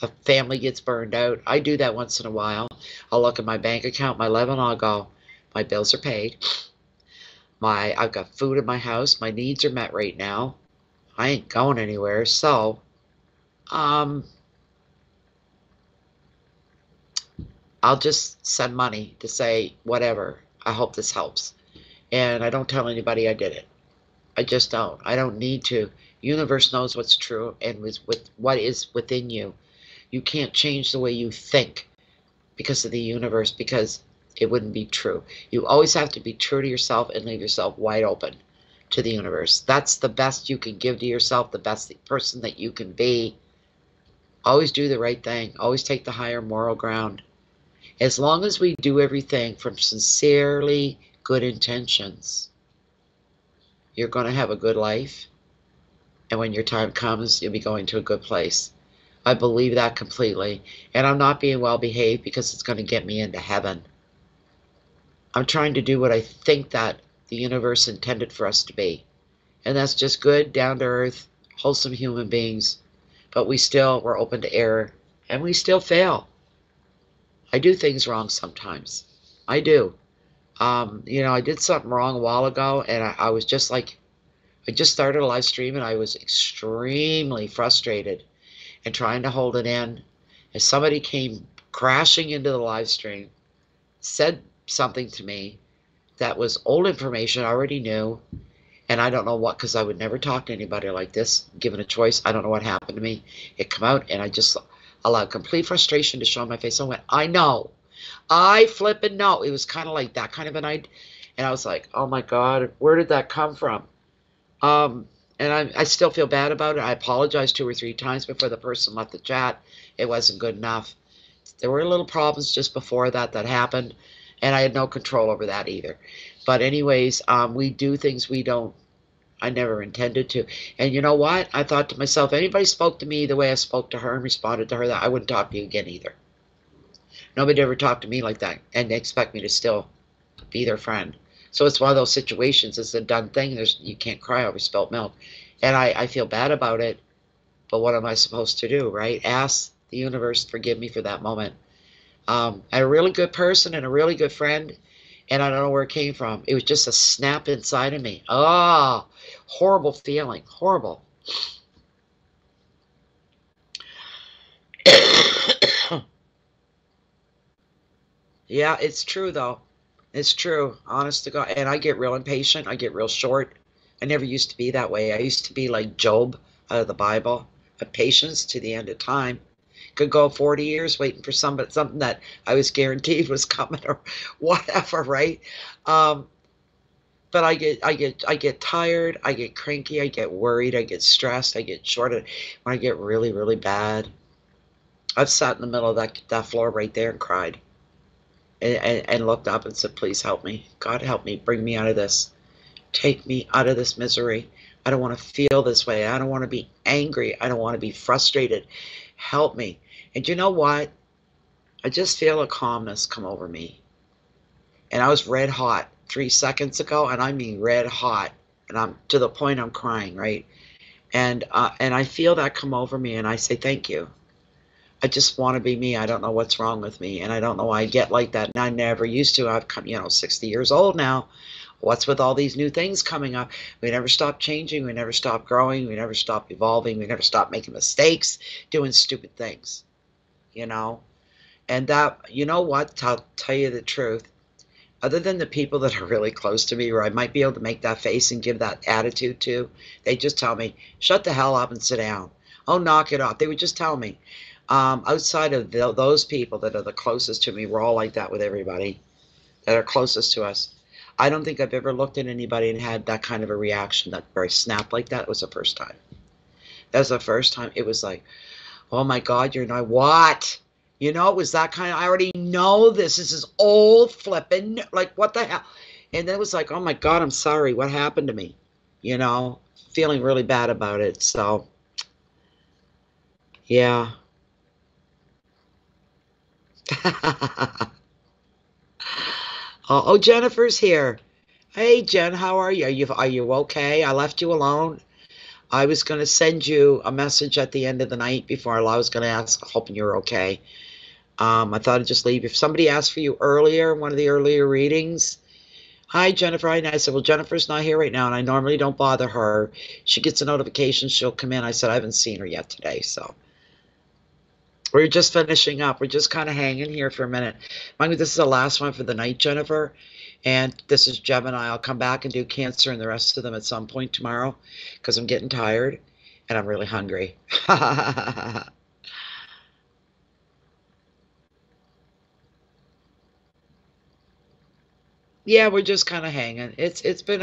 a family gets burned out. I do that once in a while. I'll look at my bank account, my level, and I'll go, my bills are paid. I've got food in my house. My needs are met right now. I ain't going anywhere. So, I'll just send money to say, whatever. I hope this helps. And I don't tell anybody I did it. I just don't. I don't need to. Universe knows what's true and with what is within you. You can't change the way you think because of the universe, because it wouldn't be true. You always have to be true to yourself and leave yourself wide open to the universe. That's the best you can give to yourself, the best person that you can be. Always do the right thing. Always take the higher moral ground. As long as we do everything from sincerely good intentions, you're going to have a good life. And when your time comes, you'll be going to a good place. I believe that completely. And I'm not being well behaved because it's going to get me into heaven. I'm trying to do what I think that the universe intended for us to be. And that's just good, down to earth, wholesome human beings. But we're open to error. And we still fail. I do things wrong sometimes. I do. I did something wrong a while ago, and I was just like, I just started a live stream, and I was extremely frustrated and trying to hold it in. And somebody came crashing into the live stream, said something to me that was old information I already knew, and I don't know what, because I would never talk to anybody like this, given a choice. I don't know what happened to me. It came out, and I just allowed complete frustration to show on my face. I went, I know. I flippin' know. It was kind of like that kind of an idea. And I was like, oh my God, where did that come from? And I still feel bad about it. I apologized 2 or 3 times before the person left the chat. It wasn't good enough. There were little problems just before that happened, and I had no control over that either. But anyways, we do things I never intended to. And you know what? I thought to myself, anybody spoke to me the way I spoke to her and responded to her, that I wouldn't talk to you again either. Nobody ever talked to me like that, and they expect me to still be their friend. So it's one of those situations. It's a done thing. You can't cry over spilt milk. And I feel bad about it, but what am I supposed to do, right? Ask the universe to forgive me for that moment. I'm a really good person and a really good friend, and I don't know where it came from. It was just a snap inside of me. Ah, horrible feeling. Horrible. Yeah, it's true, though. It's true, honest to God. And I get real impatient. I get real short. I never used to be that way. I used to be like Job out of the Bible, a patience to the end of time. Could go 40 years waiting for something that I was guaranteed was coming or whatever, right? But I get tired. I get cranky. I get worried. I get stressed. I get shorted. When I get really, really bad, I've sat in the middle of that floor right there and cried. And looked up and said, please help me. God, help me. Bring me out of this. Take me out of this misery. I don't want to feel this way. I don't want to be angry. I don't want to be frustrated. Help me. And you know what? I just feel a calmness come over me. And I was red hot 3 seconds ago, and I mean red hot. And I'm to the point I'm crying, right? And I feel that come over me, and I say, thank you. I just want to be me. I don't know what's wrong with me, and I don't know why I get like that. And I never used to. I've come, 60 years old now. What's with all these new things coming up? We never stop changing. We never stop growing. We never stop evolving. We never stop making mistakes, doing stupid things, And that, you know what? I'll tell you the truth. Other than the people that are really close to me, where I might be able to make that face and give that attitude to, they just tell me, shut the hell up and sit down. Oh, knock it off. They would just tell me. Outside of those people that are the closest to me, we're all like that with everybody that are closest to us. I don't think I've ever looked at anybody and had that kind of a reaction, that very snap like that. It was the first time. That's the first time. It was like, oh my God, you're not what? You know, it was that kind of, I already know this. This is old flipping, like, what the hell? And then it was like, oh my God, I'm sorry. What happened to me? You know, feeling really bad about it. So, yeah. Oh, Jennifer's here. Hey, Jen, how are you? Are you okay? I left you alone. I was going to send you a message at the end of the night before I was going to ask, hoping you're okay. I thought I'd just leave. If somebody asked for you earlier, one of the earlier readings, hi, Jennifer. And I said, well, Jennifer's not here right now, and I normally don't bother her. She gets a notification. She'll come in. I said, I haven't seen her yet today, so. We're just finishing up. We're just kind of hanging here for a minute. Mind you, this is the last one for the night, Jennifer. And this is Gemini. I'll come back and do Cancer and the rest of them at some point tomorrow because I'm getting tired and I'm really hungry. Yeah, we're just kind of hanging. It's been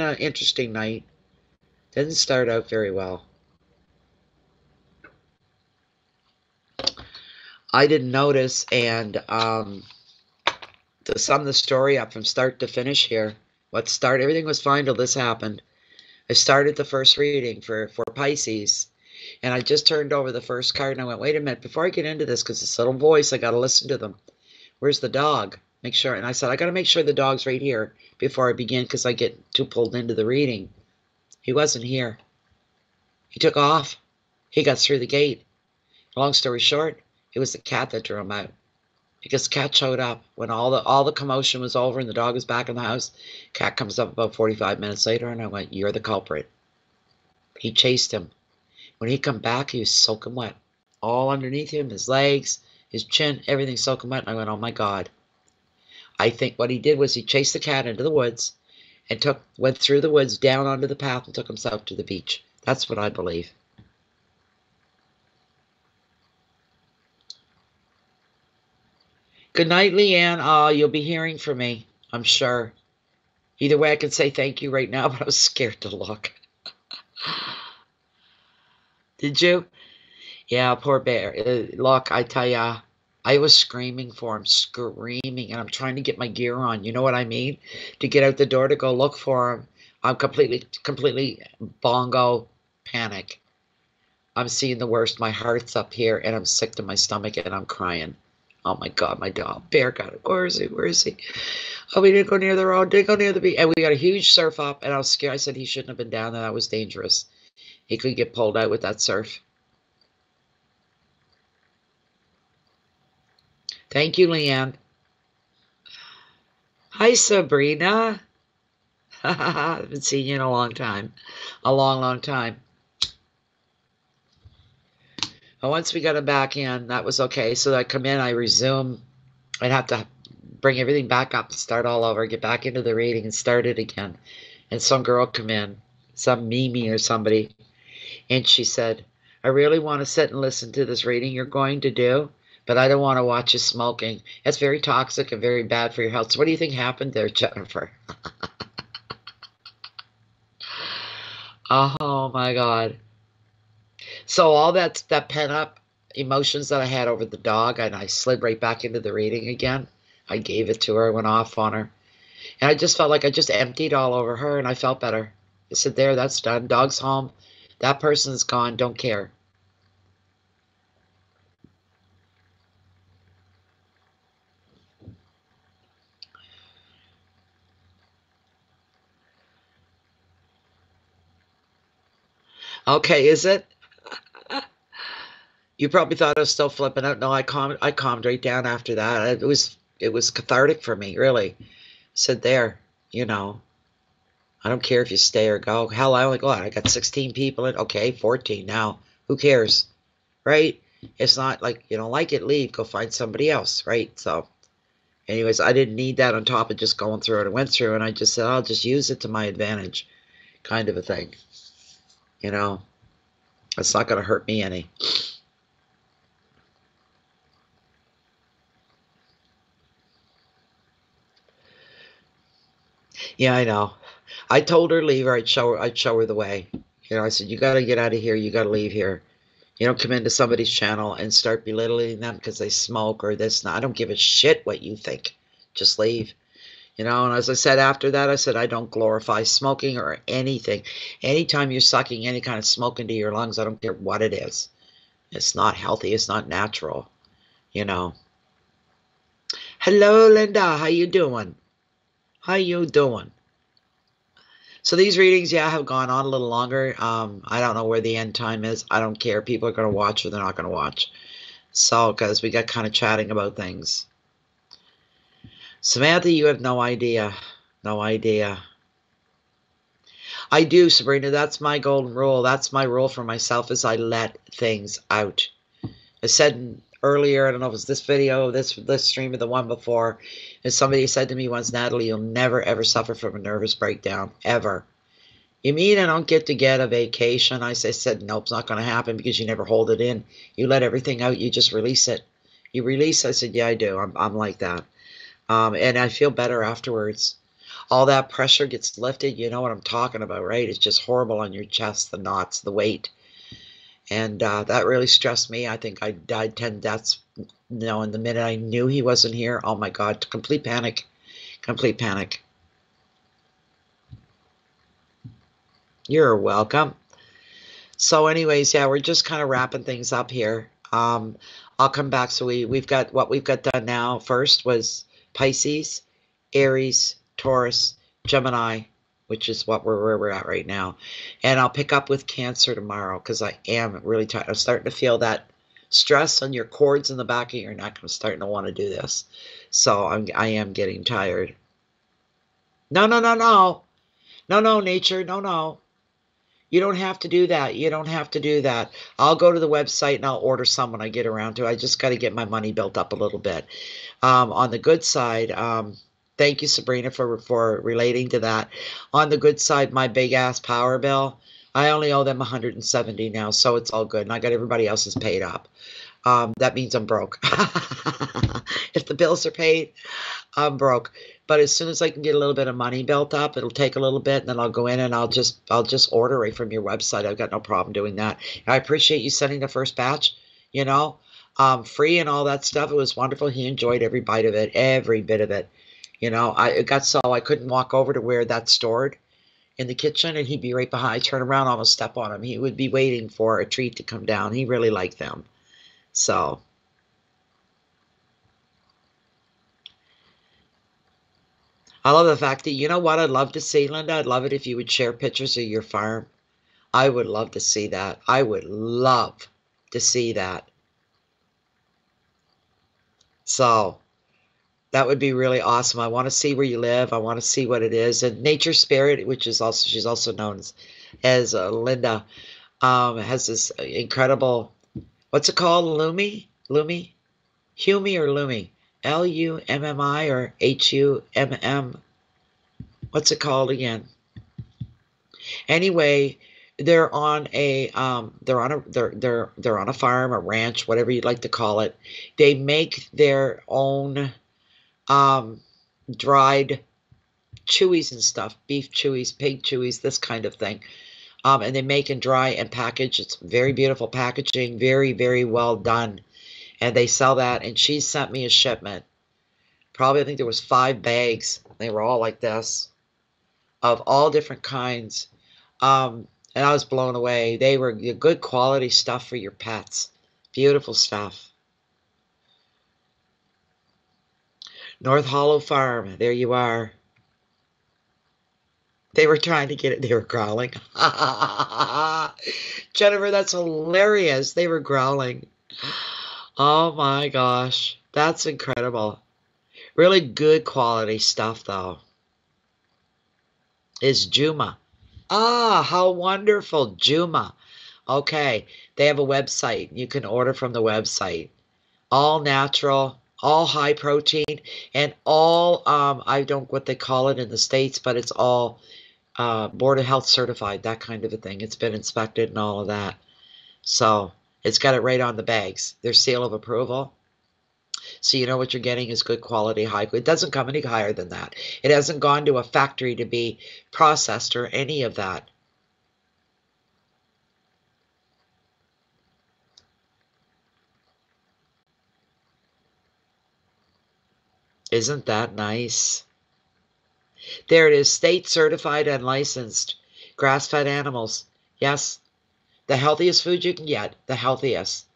an interesting night. Didn't start out very well. I didn't notice, and to sum the story up from start to finish here, everything was fine till this happened. I started the first reading for Pisces, and I just turned over the first card, and I went, wait a minute, before I get into this, because it's a little voice, I got to listen to them. Where's the dog? Make sure. And I said, I got to make sure the dog's right here before I begin, because I get too pulled into the reading. He wasn't here. He took off. He got through the gate. Long story short, it was the cat that drew him out. Because the cat showed up when all the commotion was over and the dog was back in the house. Cat comes up about 45 minutes later, and I went, you're the culprit. He chased him. When he come back, he was soaking wet. All underneath him, his legs, his chin, everything soaking wet. And I went, oh my God. I think what he did was he chased the cat into the woods and went through the woods down onto the path and took himself to the beach. That's what I believe. Good night, Leanne. You'll be hearing from me, I'm sure. Either way, I can say thank you right now, but I was scared to look. Did you? Yeah, poor bear. Look, I tell ya, I was screaming for him, screaming, and I'm trying to get my gear on. You know what I mean? To get out the door to go look for him. I'm completely bongo panic. I'm seeing the worst. My heart's up here, and I'm sick to my stomach, and I'm crying. Oh my God, my dog. Bear got it. Where is he? Where is he? Oh, we didn't go near the road. Didn't go near the beach. And we got a huge surf up, and I was scared. I said he shouldn't have been down there. That was dangerous. He could get pulled out with that surf. Thank you, Leanne. Hi, Sabrina. I haven't seen you in a long time. A long, long time. But once we got him back in, that was okay. So I come in, I resume. I'd have to bring everything back up and start all over, get back into the reading and start it again. And some girl come in, some Mimi or somebody, and she said, I really want to sit and listen to this reading you're going to do, but I don't want to watch you smoking. It's very toxic and very bad for your health. So what do you think happened there, Jennifer? Oh my God. So all that pent up emotions that I had over the dog, and I slid right back into the reading again. I gave it to her, I went off on her. And I just felt like I just emptied all over her, and I felt better. I said, there, that's done. Dog's home. That person's gone. Don't care. Okay, is it? You probably thought I was still flipping out. No, I calmed right down after that. It was cathartic for me, really. I said, there, you know, I don't care if you stay or go. Hell, I only go out. I got 16 people in. Okay, 14 now. Who cares? Right? It's not like you don't like it, leave, go find somebody else, right? So anyways, I didn't need that on top of just going through what I went through, and I just said, I'll just use it to my advantage, kind of a thing. You know, it's not going to hurt me any. Yeah, I know. I told her leave her. I'd show her the way. You know, I said, you got to get out of here. You got to leave here. You don't come into somebody's channel and start belittling them because they smoke or this. I don't give a shit what you think. Just leave. You know, and as I said after that, I said, I don't glorify smoking or anything. Anytime you're sucking any kind of smoke into your lungs, I don't care what it is. It's not healthy. It's not natural. You know. Hello, Linda. How you doing? How you doing? So these readings, yeah, have gone on a little longer. I don't know where the end time is. I don't care. People are going to watch or they're not going to watch. So, because we got kind of chatting about things. Samantha, you have no idea. No idea. I do, Sabrina. That's my golden rule. That's my rule for myself is I let things out. I said earlier, I don't know if it was this video, this stream or the one before, and somebody said to me once, Natalie, you'll never ever suffer from a nervous breakdown, ever. You mean I don't get to get a vacation? I said, nope, it's not going to happen because you never hold it in. You let everything out. You just release it. You release. I said, yeah, I do. I'm like that. And I feel better afterwards. All that pressure gets lifted. You know what I'm talking about, right? It's just horrible on your chest, the knots, the weight. And that really stressed me. I think I died 10 deaths, you know, in the minute I knew he wasn't here. Oh, my God, complete panic. Complete panic. You're welcome. So anyways, yeah, we're just kind of wrapping things up here. I'll come back. So we've got what we've got done now. First was Pisces, Aries, Taurus, Gemini, which is what where we're at right now. And I'll pick up with Cancer tomorrow because I am really tired. I'm starting to feel that stress on your cords in the back of your neck. I'm starting to want to do this. So I am getting tired. No, no, no, no. No, no, nature. No, no. You don't have to do that. You don't have to do that. I'll go to the website and I'll order some when I get around to it. I just got to get my money built up a little bit. On the good side, thank you, Sabrina, for relating to that. On the good side, my big-ass power bill, I only owe them $170 now, so it's all good. And I got everybody else's paid up. That means I'm broke. If the bills are paid, I'm broke. But as soon as I can get a little bit of money built up, it'll take a little bit, and then I'll go in and I'll just order right from your website. I've got no problem doing that. I appreciate you sending the first batch, you know, free and all that stuff. It was wonderful. He enjoyed every bite of it, every bit of it. You know, it got so I couldn't walk over to where that's stored in the kitchen, and he'd be right behind. I'd turn around, almost step on him. He would be waiting for a treat to come down. He really liked them. So I love the fact that, you know what I'd love to see, Linda? I'd love it if you would share pictures of your farm. I would love to see that. I would love to see that. So that would be really awesome. I want to see where you live. I want to see what it is. And Nature Spirit, which is also, she's also known as Linda, has this incredible, what's it called? Lumi? Lumi? Humi or Lumi? Lummi or Humm? What's it called again? Anyway, they're on a farm, a ranch, whatever you'd like to call it. They make their own dried chewies and stuff, beef chewies, pig chewies, this kind of thing. And they make and dry and package. It's very beautiful packaging, very, very well done. And they sell that, and she sent me a shipment. Probably, I think there was 5 bags. They were all like this, of all different kinds. And I was blown away. They were good quality stuff for your pets. Beautiful stuff. North Hollow Farm. There you are. They were trying to get it. They were growling. Jennifer, that's hilarious. They were growling. Oh my gosh. That's incredible. Really good quality stuff, though. Is Juma. Ah, how wonderful. Juma. Okay. They have a website. You can order from the website. All natural, all high protein, and all, I don't what they call it in the States, but it's all Board of Health certified, that kind of a thing. It's been inspected and all of that. So it's got it right on the bags. Their seal of approval. So you know what you're getting is good quality, high. It doesn't come any higher than that. It hasn't gone to a factory to be processed or any of that. Isn't that nice? There it is, state certified and licensed. Grass-fed animals. Yes, the healthiest food you can get. The healthiest.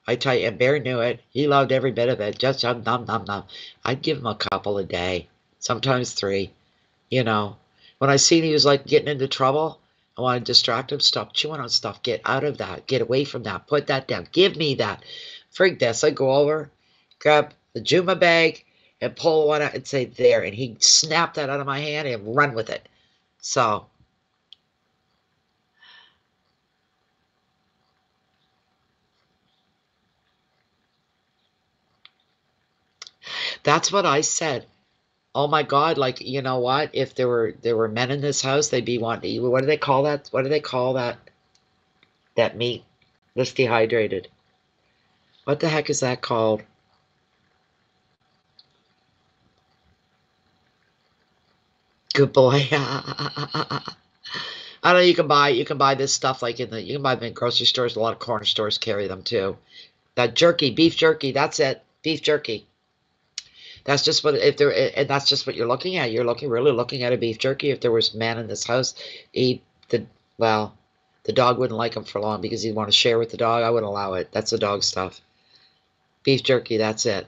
I tell you, and Bear knew it. He loved every bit of it. Just nom, nom, nom. I'd give him a couple a day. Sometimes 3. You know. When I seen he was like getting into trouble, I want to distract him. Stop chewing on stuff. Get out of that. Get away from that. Put that down. Give me that. Frig this. I go over, grab the Juma bag, and pull one out and say, there. And he snapped that out of my hand and run with it. So, that's what I said. Oh my God, like, you know what? If there were men in this house, they'd be wanting to eat. What do they call that? What do they call that meat that's dehydrated? What the heck is that called? Good boy. I don't know, you can buy this stuff like you can buy them in grocery stores. A lot of corner stores carry them too. That jerky, beef jerky, that's it. Beef jerky. That's just what if there and that's just what you're looking at. You're really looking at a beef jerky. If there was man in this house, he the well, the dog wouldn't like him for long because he'd want to share with the dog. I wouldn't allow it. That's the dog stuff. Beef jerky, that's it.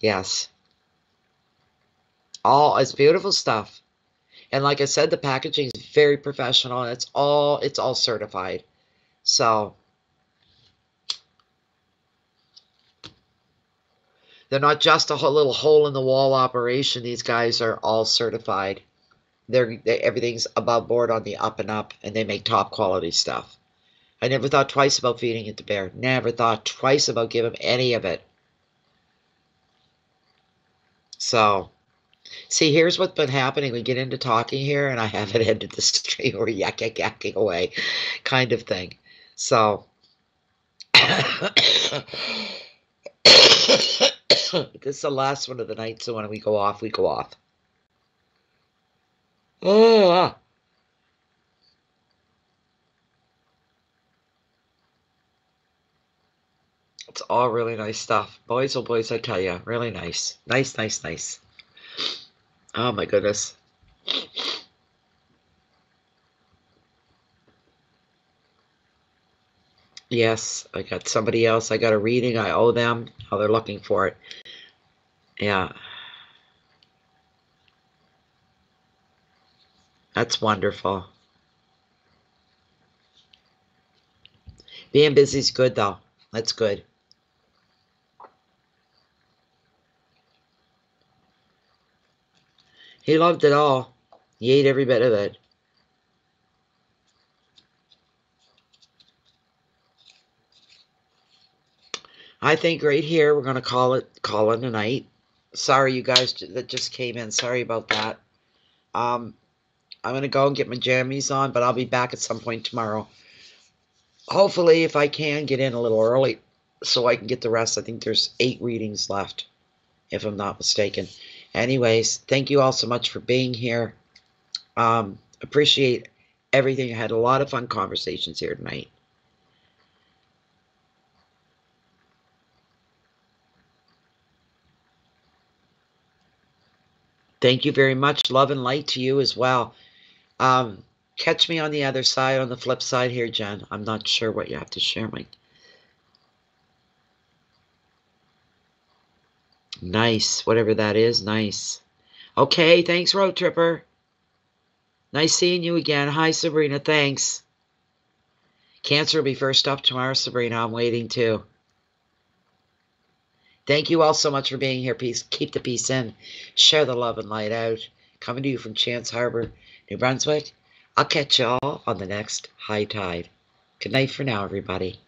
Yes. All it's beautiful stuff. And like I said, the packaging is very professional. And it's all certified. So they're not just a little hole in the wall operation. These guys are all certified. Everything's above board on the up and up, and they make top quality stuff. I never thought twice about feeding it to Bear. Never thought twice about giving him any of it. So, see, here's what's been happening. We get into talking here, and I haven't ended the stream. We're yakking away, kind of thing. So, this is the last one of the night, so when we go off, we go off. Oh, it's all really nice stuff. Boys, oh boys, I tell you, really nice. Nice, nice, nice. Oh my goodness. Yes, I got somebody else. I got a reading. I owe them. Oh, they're looking for it. Yeah. That's wonderful. Being busy is good, though. That's good. He loved it all. He ate every bit of it. I think right here we're going to call it a night. Sorry, you guys that just came in. Sorry about that. I'm going to go and get my jammies on, but I'll be back at some point tomorrow. Hopefully, if I can, get in a little early so I can get the rest. I think there's 8 readings left, if I'm not mistaken. Anyways, thank you all so much for being here. Appreciate everything. I had a lot of fun conversations here tonight. Thank you very much. Love and light to you as well. Catch me on the other side, on the flip side here, Jen. I'm not sure what you have to share, Mike. Nice. Whatever that is, nice. Okay, thanks, Road Tripper. Nice seeing you again. Hi, Sabrina. Thanks. Cancer will be first up tomorrow, Sabrina. I'm waiting too. Thank you all so much for being here. Peace. Keep the peace in. Share the love and light out. Coming to you from Chance Harbor, New Brunswick. I'll catch you all on the next high tide. Good night for now, everybody.